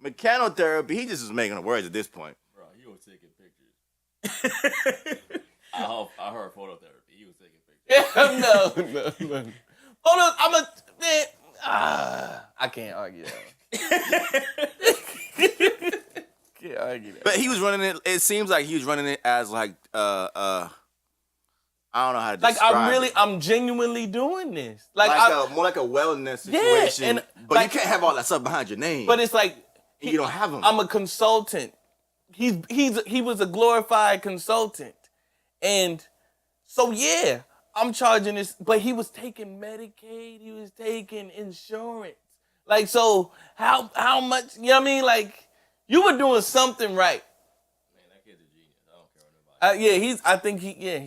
mechanotherapy. He just was making up words at this point. Bro, he was taking pictures. I heard phototherapy. He was taking pictures. No. Hold on, I can't argue that. Can't argue that. But he was running it. It seems like he was running it as like I don't know how to describe it. I'm genuinely doing this. More like a wellness situation. and, but like, you can't have all that stuff behind your name. But it's like you don't have them. I'm a consultant. He was a glorified consultant, and so yeah, I'm charging this. But he was taking Medicaid. He was taking insurance. Like, so how much? You know what I mean? Like, you were doing something right. Man, that kid's a genius. I don't care what nobody. I think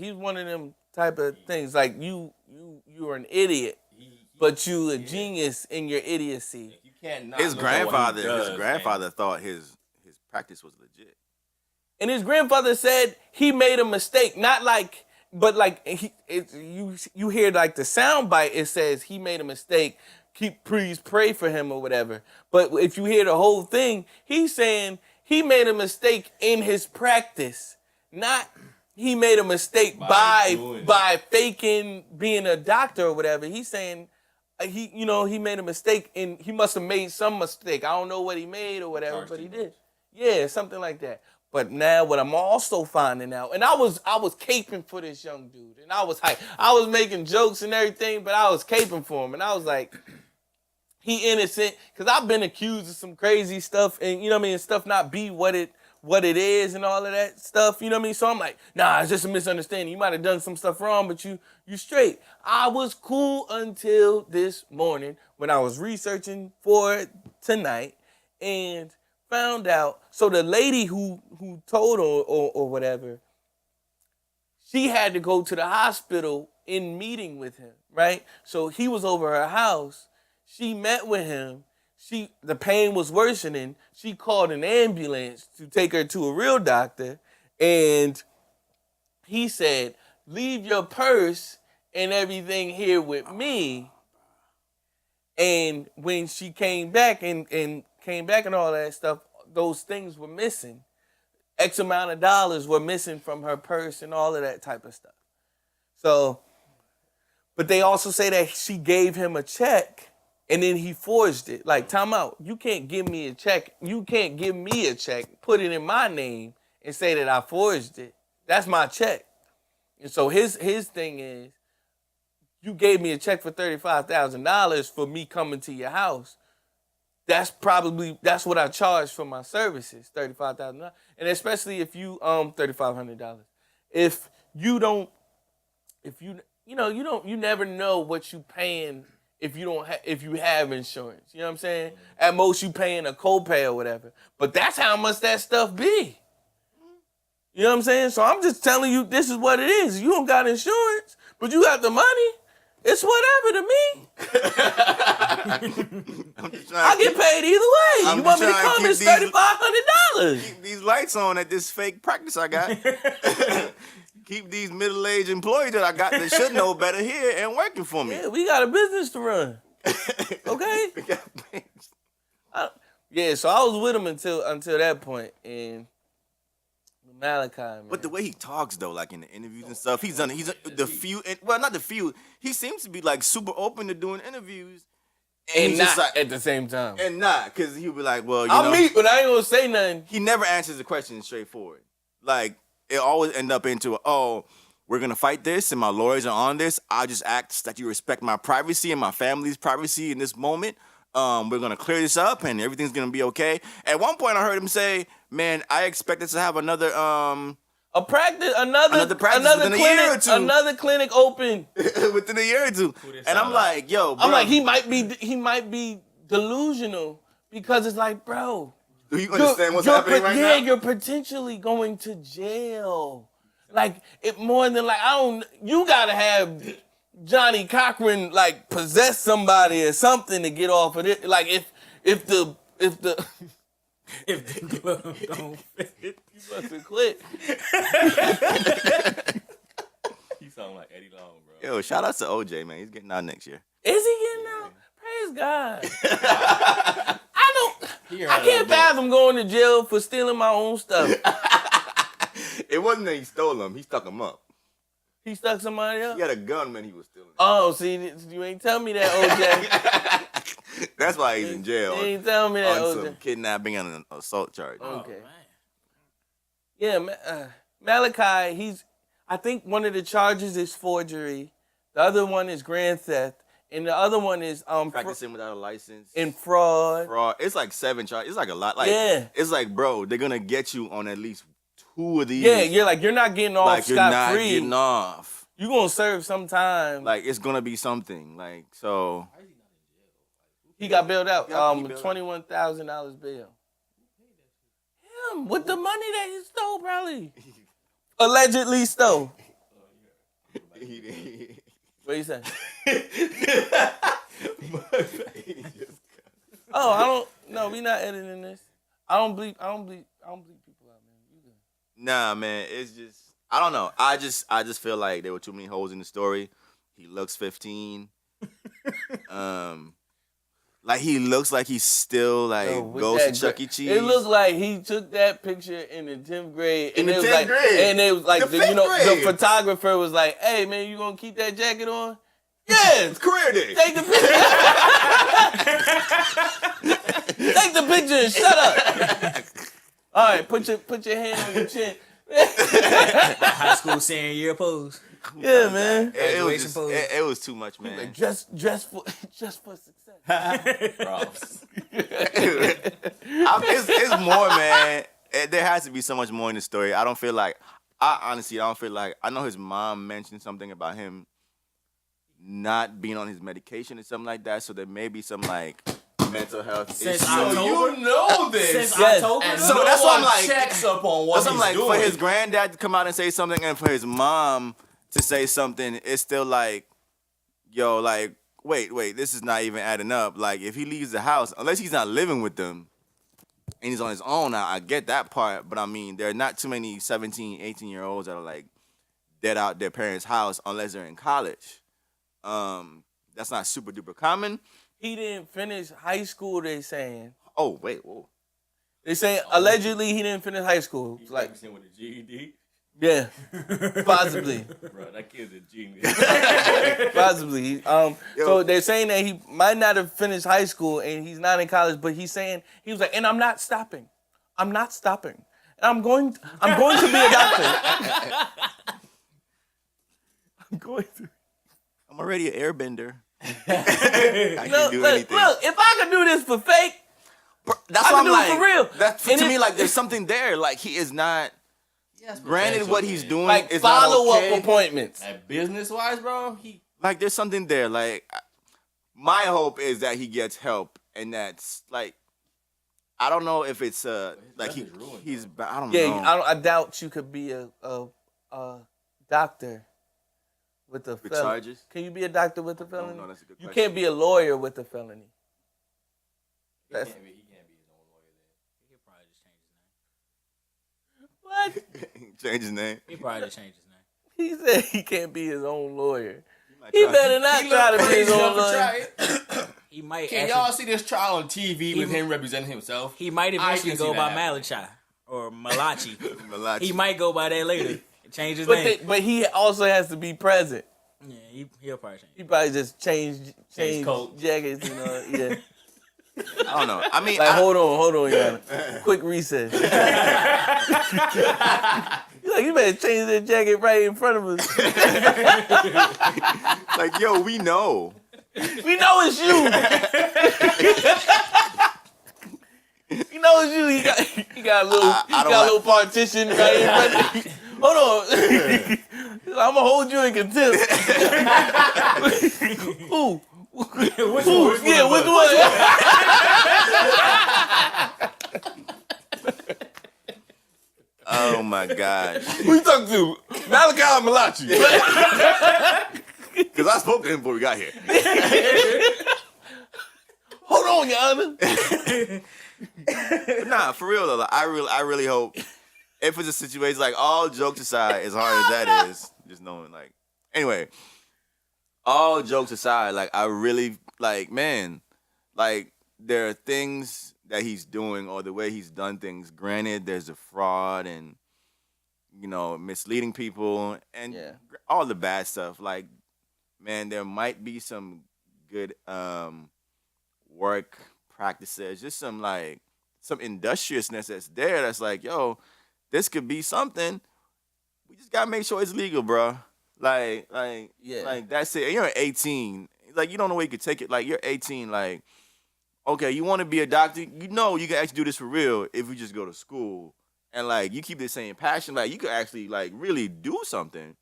he's one of them type of things. Like you're an idiot, but you a genius in your idiocy. You can't not His look at what he grandfather does, thought his practice was legit. And his grandfather said he made a mistake. Not like, but like you hear like the sound bite. It says he made a mistake. Please pray for him or whatever. But if you hear the whole thing, he's saying he made a mistake in his practice, not he made a mistake by faking being a doctor or whatever. He's saying he made a mistake and he must have made some mistake. I don't know what he made or whatever, but he did. Yeah, something like that. But now what I'm also finding out, and I was caping for this young dude, and I was hyped. I was making jokes and everything, but I was caping for him, and I was like, he innocent, because I've been accused of some crazy stuff, and you know what I mean, stuff not be what it is and all of that stuff, you know what I mean? So I'm like, nah, it's just a misunderstanding. You might have done some stuff wrong, but you straight. I was cool until this morning when I was researching for it tonight and found out. So the lady who told or whatever, she had to go to the hospital in meeting with him, right? So he was over her house. She met with him. The pain was worsening. She called an ambulance to take her to a real doctor. And he said, leave your purse and everything here with me. And when she came back and all that stuff, those things were missing. X amount of dollars were missing from her purse and all of that type of stuff. So, but they also say that she gave him a check and then he forged it. Like, time out. You can't give me a check. You can't give me a check, put it in my name, and say that I forged it. That's my check. And so his thing is, you gave me a check for $35,000 for me coming to your house. That's what I charge for my services, $35,000. And especially if you $3,500. You never know what you paying if you have insurance. You know what I'm saying? At most you paying a copay or whatever. But that's how much that stuff be. You know what I'm saying? So I'm just telling you this is what it is. You don't got insurance, but you got the money. It's whatever to me. I get paid either way. You want me to come? It's $3,500. Keep these lights on at this fake practice I got. Keep these middle-aged employees that I got that should know better here and working for me. Yeah, we got a business to run. Okay? So I was with him until that point, and Malachi, man. But the way he talks though, like in the interviews and stuff, he's not the few. He seems to be like super open to doing interviews, and not like, at the same time, and not because he'll be like, well, I'll meet, but I ain't gonna say nothing. He never answers the question straightforward. Like it always end up into we're gonna fight this, and my lawyers are on this. I just ask that you respect my privacy and my family's privacy in this moment. We're gonna clear this up, and everything's gonna be okay. At one point, I heard him say, "Man, I expect us to have another practice, another clinic, a year or two. Another clinic open within a year or two." And I'm like, "Yo, bro. I'm like, he might be delusional because it's like, bro, do you understand what's happening right now? Yeah, you're potentially going to jail. Like it more than like you gotta have Johnny Cochran like possess somebody or something to get off of it. Like if the glove don't fit, you must have quit. You sound like Eddie Long, bro. Yo, shout out to OJ, man. He's getting out next year. Is he getting out? Praise God. I can't fathom going to jail for stealing my own stuff. It wasn't that he stole them. He stuck them up. He stuck somebody up? He had a gun when he was stealing them. Oh, see, you ain't tell me that, OJ. That's why he's in jail. You ain't tell me that, on OJ. some kidnapping and an assault charge. Okay. man. Yeah, Malachi, I think one of the charges is forgery. The other one is grand theft. And the other one is Practicing without a license. and fraud. Fraud. It's like 7 charges. It's like a lot. Like, Yeah. It's like, bro, they're gonna get you on at least 2 of these. Yeah, you're not getting off like you're not scot-free. getting off. You're going to serve some time. Like it's gonna be something. Like so. He got bailed out. He bailed out. $21,000 bail. Him with the money that he stole, probably. Allegedly stole. What you say? No, we not editing this. I don't bleep people out, man. You good. Nah, man, it's just I don't know. I just feel like there were too many holes in the story. He looks 15. Like he looks like he's still like goes to Chuck E. Cheese. It looked like he took that picture in the 10th grade. In the 10th like, grade. And it was like The the, 5th the grade. photographer was like, "Hey man, you gonna keep that jacket on?" It's career day. Take the picture. Take the picture and shut up. All right, put your hand on your chin. High school senior year pose. Yeah, man. It was too much, man. Like, just for success. It's more, man. There has to be so much more in the story. I honestly don't feel like. I know his mom mentioned something about him not being on his medication or something like that. So there may be some like mental health issues. You know this. Since Yes. October? And So no that's what I'm one like- checks up on what That's he's I'm like, doing. for his granddad to come out and say something and for his mom to say something, it's still like, yo, like, wait, this is not even adding up. Like, if he leaves the house, unless he's not living with them and he's on his own, I get that part. But I mean, there are not too many 17, 18-year-olds that are like dead out their parents' house unless they're in college. That's not super duper common. He didn't finish high school, they saying. Oh, wait, whoa. They saying allegedly he didn't finish high school. He's Like, practicing with a GED. yeah, possibly. Bro, that kid's a genius. Possibly. So they're saying that he might not have finished high school and he's not in college, but he's saying he was like, and I'm not stopping. I'm not stopping. And I'm going to be a doctor. I'm going to. I'm already an airbender. I can Look, do look, anything. look, if I could do this for fake, That's I what can I'm do like. it for real. That's And to it- me like there's something there. Like he is not. Granted, what he's doing like is not follow-up okay. appointments. And business-wise, bro, Like there's something there. Like my hope is that he gets help, and that's like I don't know if it's like life is ruined, he's I don't Yeah, know. I doubt you could be a doctor with a With felony. charges? Can you be a doctor with a felony? know, that's a good You question. can't be a lawyer with a felony. he can't be his own lawyer then. He'll probably just change his name. What? Change his name. He'll probably just change his name. He said he can't be his own lawyer. might He try. better not try to be his own lawyer. He might Can actually, y'all see this trial on TV with him representing himself? he might I eventually can see go by that happening. Malachi or Malachi. Malachi. He might go by that later. Change his But name. but he also has to be present. Yeah, he'll probably change. He probably just change coat. jackets, yeah. I don't know. I mean, Like, hold on, Yana. Quick recess. He's like, you better change that jacket right in front of us. like yo, we know. We know it's you. We know it's you. He got a little partition right in front of you. Hold on. I'm gonna hold you in contempt. Who? Which Who? one? Yeah, which one? Oh my gosh. Who you talking to? Malachi or Malachi? Because I spoke to him before we got here. Hold on, Your Honor. Nah, for real though. Like, I really hope if it's a situation like all jokes aside, as hard as that is, just knowing like anyway, all jokes aside, like I really like, man, like there are things that he's doing or the way he's done things. Granted, there's a fraud and misleading people and Yeah. all the bad stuff. Like, man, there might be some good work practices, just some industriousness that's there. That's like, yo, this could be something. We just gotta make sure it's legal, bro. Yeah. Like that's it. And you're 18. Like, you don't know where you could take it. Like, you're 18. Like, okay, you want to be a doctor? You know you can actually do this for real if you just go to school and like you keep this same passion. Like, you could actually like really do something.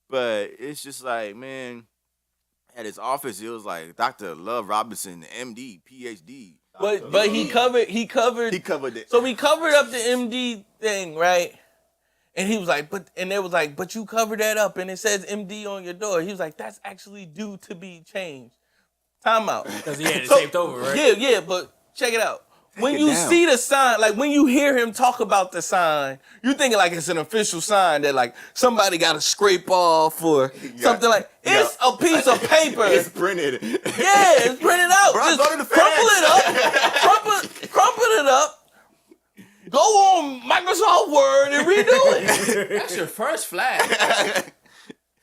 But it's just like, man, at his office, it was like Dr. Love Robinson, MD, PhD. But he covered He covered it. so he covered up the MD thing, right? And he was like, but you covered that up and it says MD on your door. He was like, that's actually due to be changed. Time out. Because he had it taped over, right? Yeah, but check it out. When it you down. see the sign, like when you hear him talk about the sign, you're thinking like it's an official sign that like somebody got to scrape off or something like. It's a piece of paper. It's printed. Yeah, it's printed out. Bro, Just go to the crumple FedEx. it up. Crumple it up. Go on Microsoft Word and redo it. That's your first flag.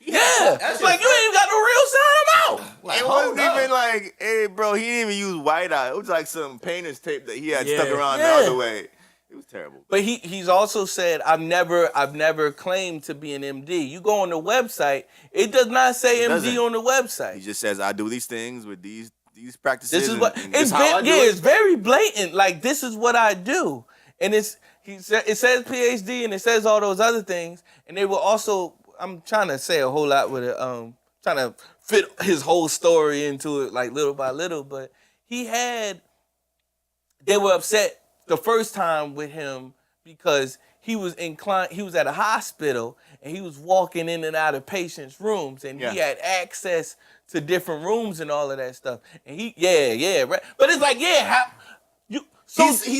Yeah. It's like you ain't even got no real sign. I'm out. Like, It hold wasn't up. even like, hey, bro, he didn't even use whiteout. It was like some painter's tape that he had stuck Yeah. around Yeah. the other way. It was terrible. But he's also said, I've never claimed to be an MD. You go on the website, it does not say MD doesn't. on the He website. just says, I do these things with these practices. This is what and this it's how I do it. it's very blatant. Like, this is what I do. And it says PhD and it says all those other things. And they will also, I'm trying to say a whole lot with it, trying to fit his whole story into it like little by little, but they were upset the first time with him because he was at a hospital and he was walking in and out of patients' rooms and he Yeah. had access to different rooms and all of that stuff. And right. But it's like, He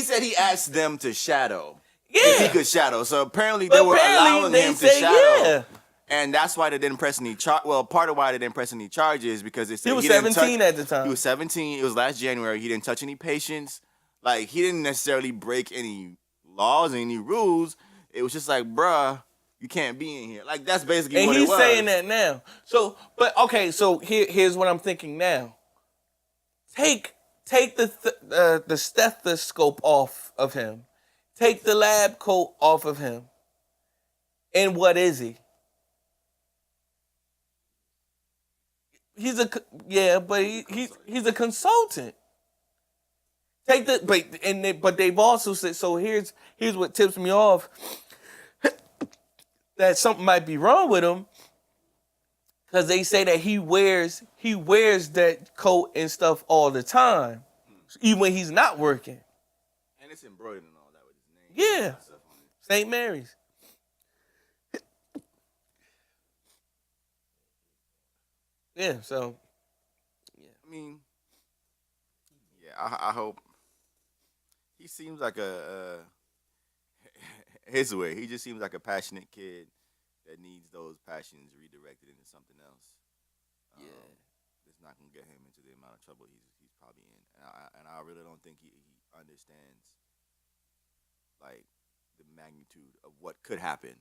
said he asked them to shadow. Yeah. If he could shadow. So apparently But they were apparently allowing they him to say, shadow. yeah. And that's why they didn't press any charge. Well, part of why they didn't press any charges because they said He was didn't 17 touch- at the time. He was 17. It was last January. He didn't touch any patients. Like, he didn't necessarily break any laws, any rules. It was just like, bruh, you can't be in here. Like, that's basically And what it he's was. saying that now. So, but okay, so here's what I'm thinking now. Take the stethoscope off of him. Take the lab coat off of him. And what is he? He's a he's a consultant. But they've also said, so here's what tips me off that something might be wrong with him, because they say that he wears that coat and stuff all the time, even when he's not working. And it's embroidered and all that with his name. Yeah, St. Mary's. Yeah, so I mean, yeah, I hope. He seems like his way. He just seems like a passionate kid that needs those passions redirected into something else. It's not gonna get him into the amount of trouble he's probably in, and I really don't think he understands like the magnitude of what could happen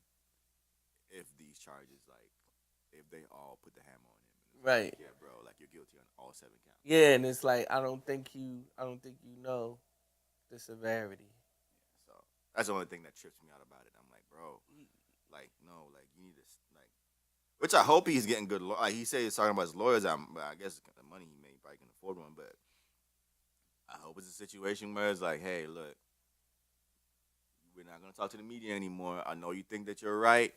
if these charges, like, if they all put the hammer on him. right. Yeah, bro, like, you're guilty on all 7 counts. Yeah, and it's like I don't think you know the severity. So that's the only thing that trips me out about it. I'm like, bro, like, no, like, you need to, like, which I hope he's getting good. Like, he said he's talking about his lawyers. I guess the money he made, probably can afford one, but I hope it's a situation where it's like, hey, look, we're not gonna talk to the media anymore. I know you think that you're right,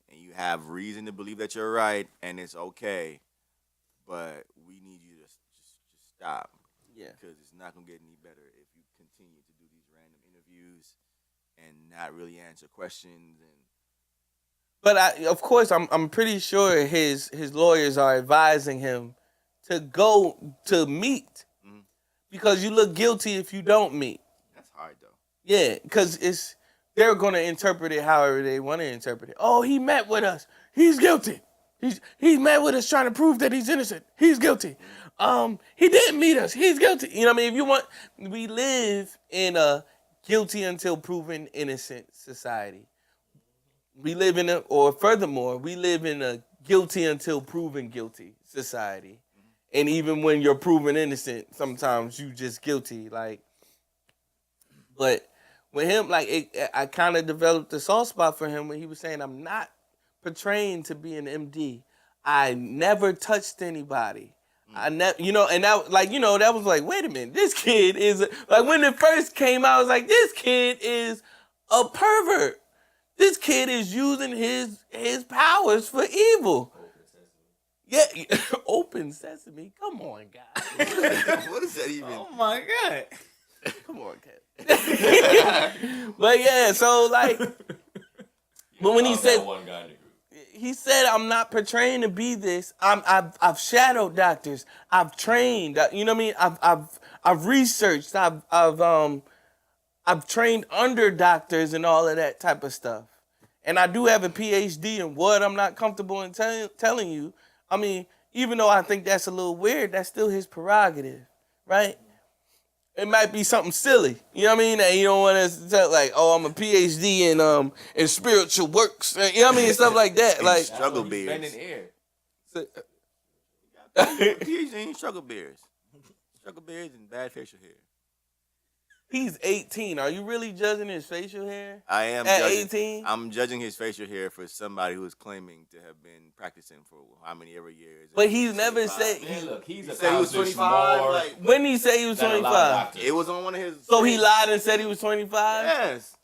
and you have reason to believe that you're right, and it's okay, but we need you to just stop. Yeah. Because it's not gonna get any better if you continue to do these random interviews and not really answer questions. And But of course, I'm pretty sure his lawyers are advising him to go to meet, because you look guilty if you don't meet. that's hard though. Yeah, because they're gonna interpret it however they want to interpret it. Oh, he met with us. He's guilty. He's met with us trying to prove that he's innocent. He's guilty. He didn't meet us. He's guilty. You know what I mean? If you want, we live in a guilty until proven innocent society. We live in furthermore, we live in a guilty until proven guilty society. And even when you're proven innocent, sometimes you just guilty. But with him, I kind of developed a soft spot for him when he was saying, I'm not portraying to be an MD. I never touched anybody. I never, and that, that was like, wait a minute, this kid is, when it first came out, I was like, this kid is a pervert. This kid is using his powers for evil. Yeah, open sesame. Come on, guys. What is that even? Oh my God. Come on, cat. But yeah, so but when he said, one guy in the group. he said, I'm not portraying to be this. I've shadowed doctors. I've trained. You know what I mean? I've researched. I've trained under doctors and all of that type of stuff. And I do have a PhD in what I'm not comfortable in telling you. I mean, even though I think that's a little weird, that's still his prerogative, right? It might be something silly, you know what I mean? And you don't want us to tell I'm a PhD in spiritual works, you know what I mean? Stuff like that, struggle beers. Bending air. PhD in struggle beers. Struggle beers and bad facial hair. He's 18. Are you really judging his facial hair? I am at judging, 18. I'm judging his facial hair for somebody who is claiming to have been practicing for how many ever years. But he's never said. Man, look, he's He said he was 25. more When he say he was than a lot of 25? doctors. It was on one of his. So he lied and said he was 25? Yes.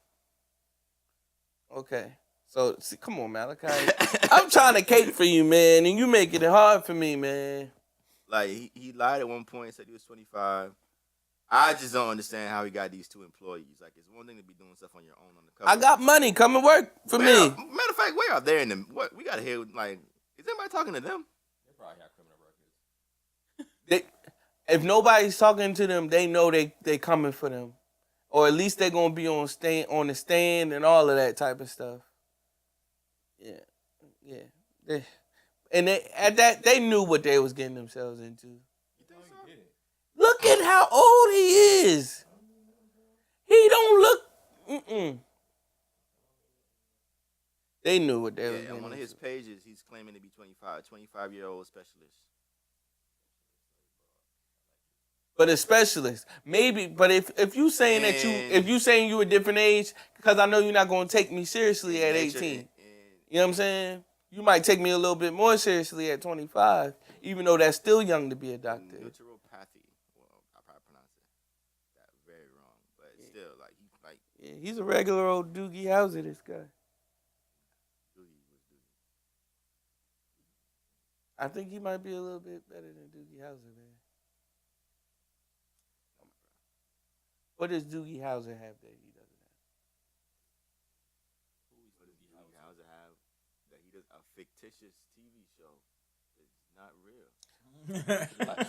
Okay. So, see, come on, Malachi. I'm trying to cape for you, man, and you making it hard for me, man. He lied at one point and said he was 25. I just don't understand how he got these two employees. It's one thing to be doing stuff on your own on the cover. I got money. Come and work for me. Matter of fact, where are they in them? What we got to hear? Is anybody talking to them? They probably got criminal records. If nobody's talking to them, they know they coming for them, or at least they're gonna be on the stand and all of that type of stuff. Yeah. They knew what they was getting themselves into. You think so? Look at how old he is. He don't look. They knew what they was getting. On one of his pages, he's claiming to be 25-year-old specialist. But a specialist, maybe. But if you saying if you saying you a different age, because I know you're not gonna take me seriously at 18. You know what I'm saying? You might take me a little bit more seriously at 25, even though that's still young to be a doctor. Naturopathy. Well, I probably pronounced that very wrong, but still, he's a regular old Doogie Howser. This guy. I think he might be a little bit better than Doogie Howser, man. What does Doogie Howser have that he doesn't have? What does Doogie Howser have that he does? A fictitious TV show. It's not real.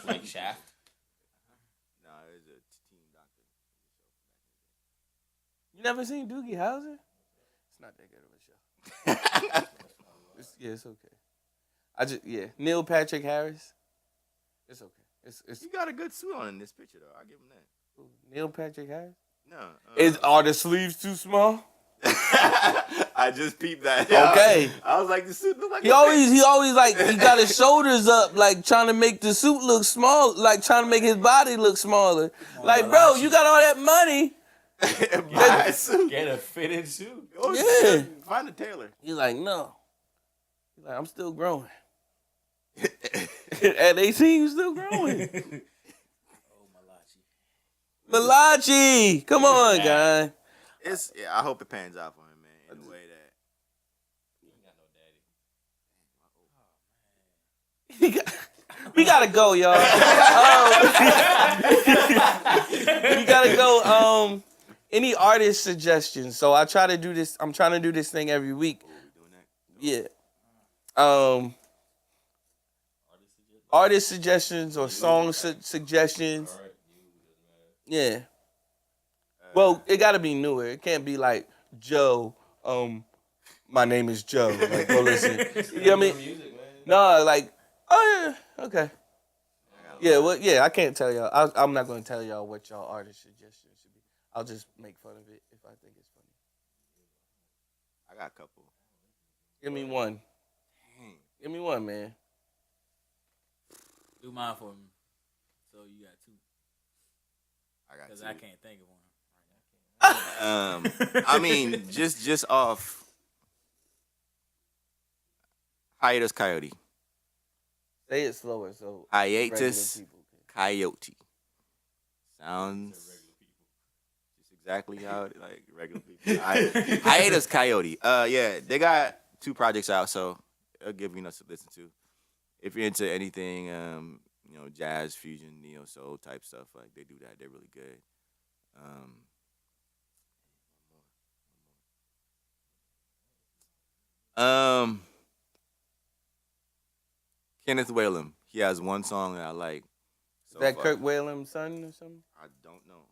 like Shaft. No, it's a team doctor. You never seen Doogie Howser? It's not that good of a show. It's okay. Neil Patrick Harris. It's okay. It's You got a good suit on in this picture, though. I'll give him that. Neil Patrick Harris. No. Are the sleeves too small? I just peeped that. Okay. I was like, the suit look like He always he got his shoulders up, trying to make the suit look small, trying to make his body look smaller. Bro, you got all that money. buy a suit. Get a fitted suit. Yeah. Find a tailor. He's like, no. He's like, I'm still growing. At 18, you still growing. Malachi, come on, guy. I hope it pans out for him, man, in a way that He ain't got no daddy. We gotta go, y'all. We gotta go. Any artist suggestions? So I try to do this. I'm trying to do this thing every week. Yeah. Artist suggestions or song suggestions. Yeah. Well, it gotta be newer. It can't be like Joe. My name is Joe. Go listen. You know what I mean? No, oh yeah, okay. Yeah, well, yeah, I can't tell y'all. I'm not going to tell y'all what y'all artist suggestion should be. I'll just make fun of it if I think it's funny. I got a couple. Give me one. Dang. Give me one, man. Do mine for me. So you got two. I got Because two. I can't think of one. I mean, just off hiatus coyote. Say it slower so Hiatus regular people can. coyote. Sounds just exactly how it, like regular people. Hiatus coyote. Yeah, they got 2 projects out, so it'll give you enough to listen to. If you're into anything, jazz, fusion, neo soul type stuff, like they do that. They're really good. Um, Kenneth Whalum. He has one song that I like. Is that Kirk Whalem's son or something? I don't know.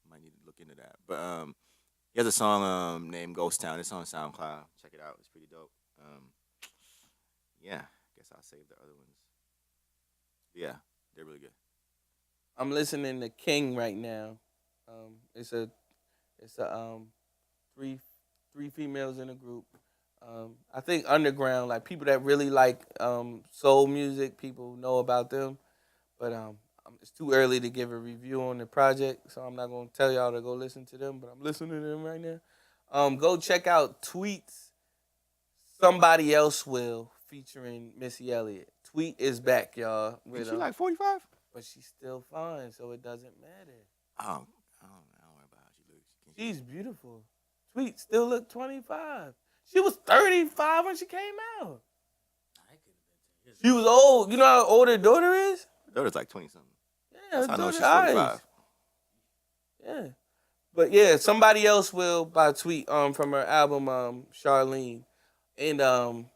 Might need to look into that. But he has a song named Ghost Town. It's on SoundCloud. Check it out. It's pretty dope. Yeah, guess I'll save the other ones. Yeah, they're really good. I'm listening to King right now. It's a three females in a group. I think underground, like people that really like soul music, people know about them. But it's too early to give a review on the project, so I'm not gonna tell y'all to go listen to them. But I'm listening to them right now. Go check out Tweets. Somebody Else Will featuring Missy Elliott. Tweet is back, y'all. Is she like 45? But she's still fine, so it doesn't matter. I don't worry about how she looks. She's beautiful. Tweet still look 25. She was 35 when she came out. She was old. You know how old her daughter is? Her daughter's like 20 something. Yeah, her I know daughter's she's 45. Yeah. But yeah, Somebody Else Will by Tweet from her album Charlene. And well,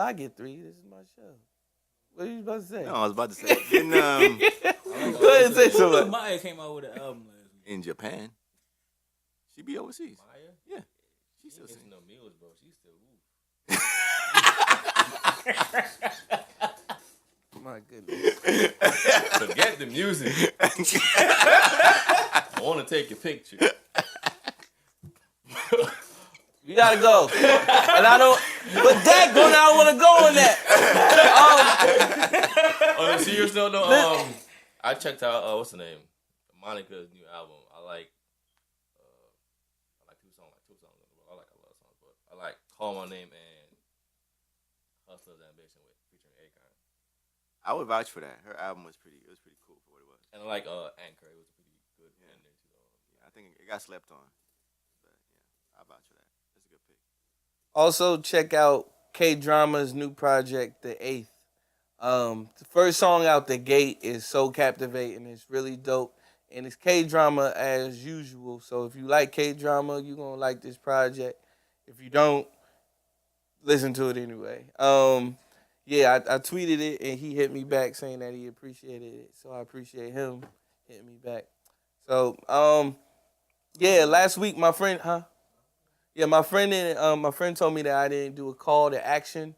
I get 3. This is my show. What are you about to say? No, I was about to say. In, Go ahead and say Who something. Maya came out with an album last week? in Japan. She be overseas. Maya? Yeah. She She still ain't sings. no meals, bro. She's still My goodness. Forget the music. I want to take your picture. You gotta go. And I don't. But I don't want to go on that. On a serious note, though, I checked out what's the name? Monica's new album. I like 2 songs. I like a lot of songs, but I like Call My Name and Hustler's Ambition with featuring Akon. I would vouch for that. Her album was pretty. It was pretty cool for what it was. And I like Anchor. It was a pretty good ending to the Yeah, I think it got slept on. But yeah, I vouch for that. That's a good pick. Also, check out K Drama's new project, The Eighth. The first song out the gate is so captivating. It's really dope. And it's K Drama as usual. So if you like K Drama, you're going to like this project. If you don't, listen to it anyway. Yeah, I tweeted it and he hit me back saying that he appreciated it. So I appreciate him hitting me back. So, yeah, last week my friend, Yeah, my friend told me that I didn't do a call to action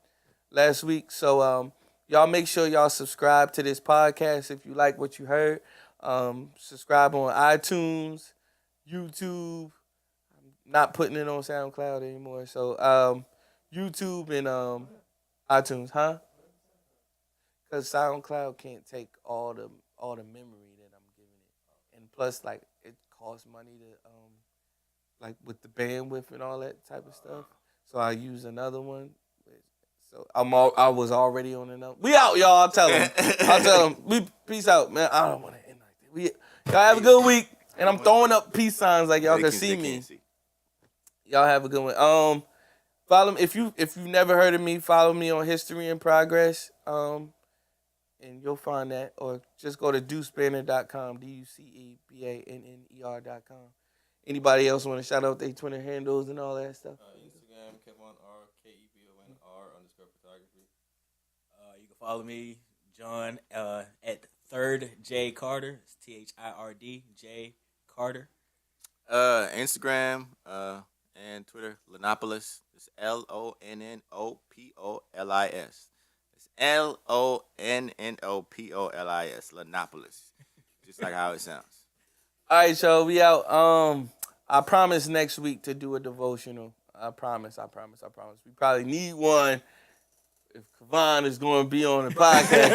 last week. So y'all make sure y'all subscribe to this podcast if you like what you heard. Subscribe on iTunes, YouTube. I'm not putting it on SoundCloud anymore. So YouTube and iTunes, because SoundCloud can't take all the memory that I'm giving it, and plus like it costs money to like with the bandwidth and all that type of stuff. So I use another one. So I was already on another. We out, y'all. I'll tell them. We peace out, man. I don't want to end like that. Y'all have a good week. And I'm throwing up peace signs like y'all can see me. Y'all have a good one. Follow me if you've never heard of me. Follow me on History in Progress. And you'll find that, or just go to ducebanner.com, DUCEBANNER.com. Anybody else want to shout out their Twitter handles and all that stuff? Instagram, KevonRKEBONR_photography. You can follow me, John, at Third J Carter. It's THIRD J Carter. Instagram and Twitter, Lanopolis. It's LONNOPOLIS. It's Lonnopolis. Lonnopolis. Just like how it sounds. All right, so we out. I promise next week to do a devotional. I promise. We probably need one if Kavon is going to be on the podcast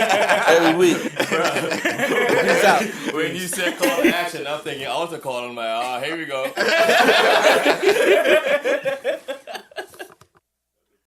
every week. Peace out. When you said call to action, I'm thinking altar call. I'm like, oh, here we go.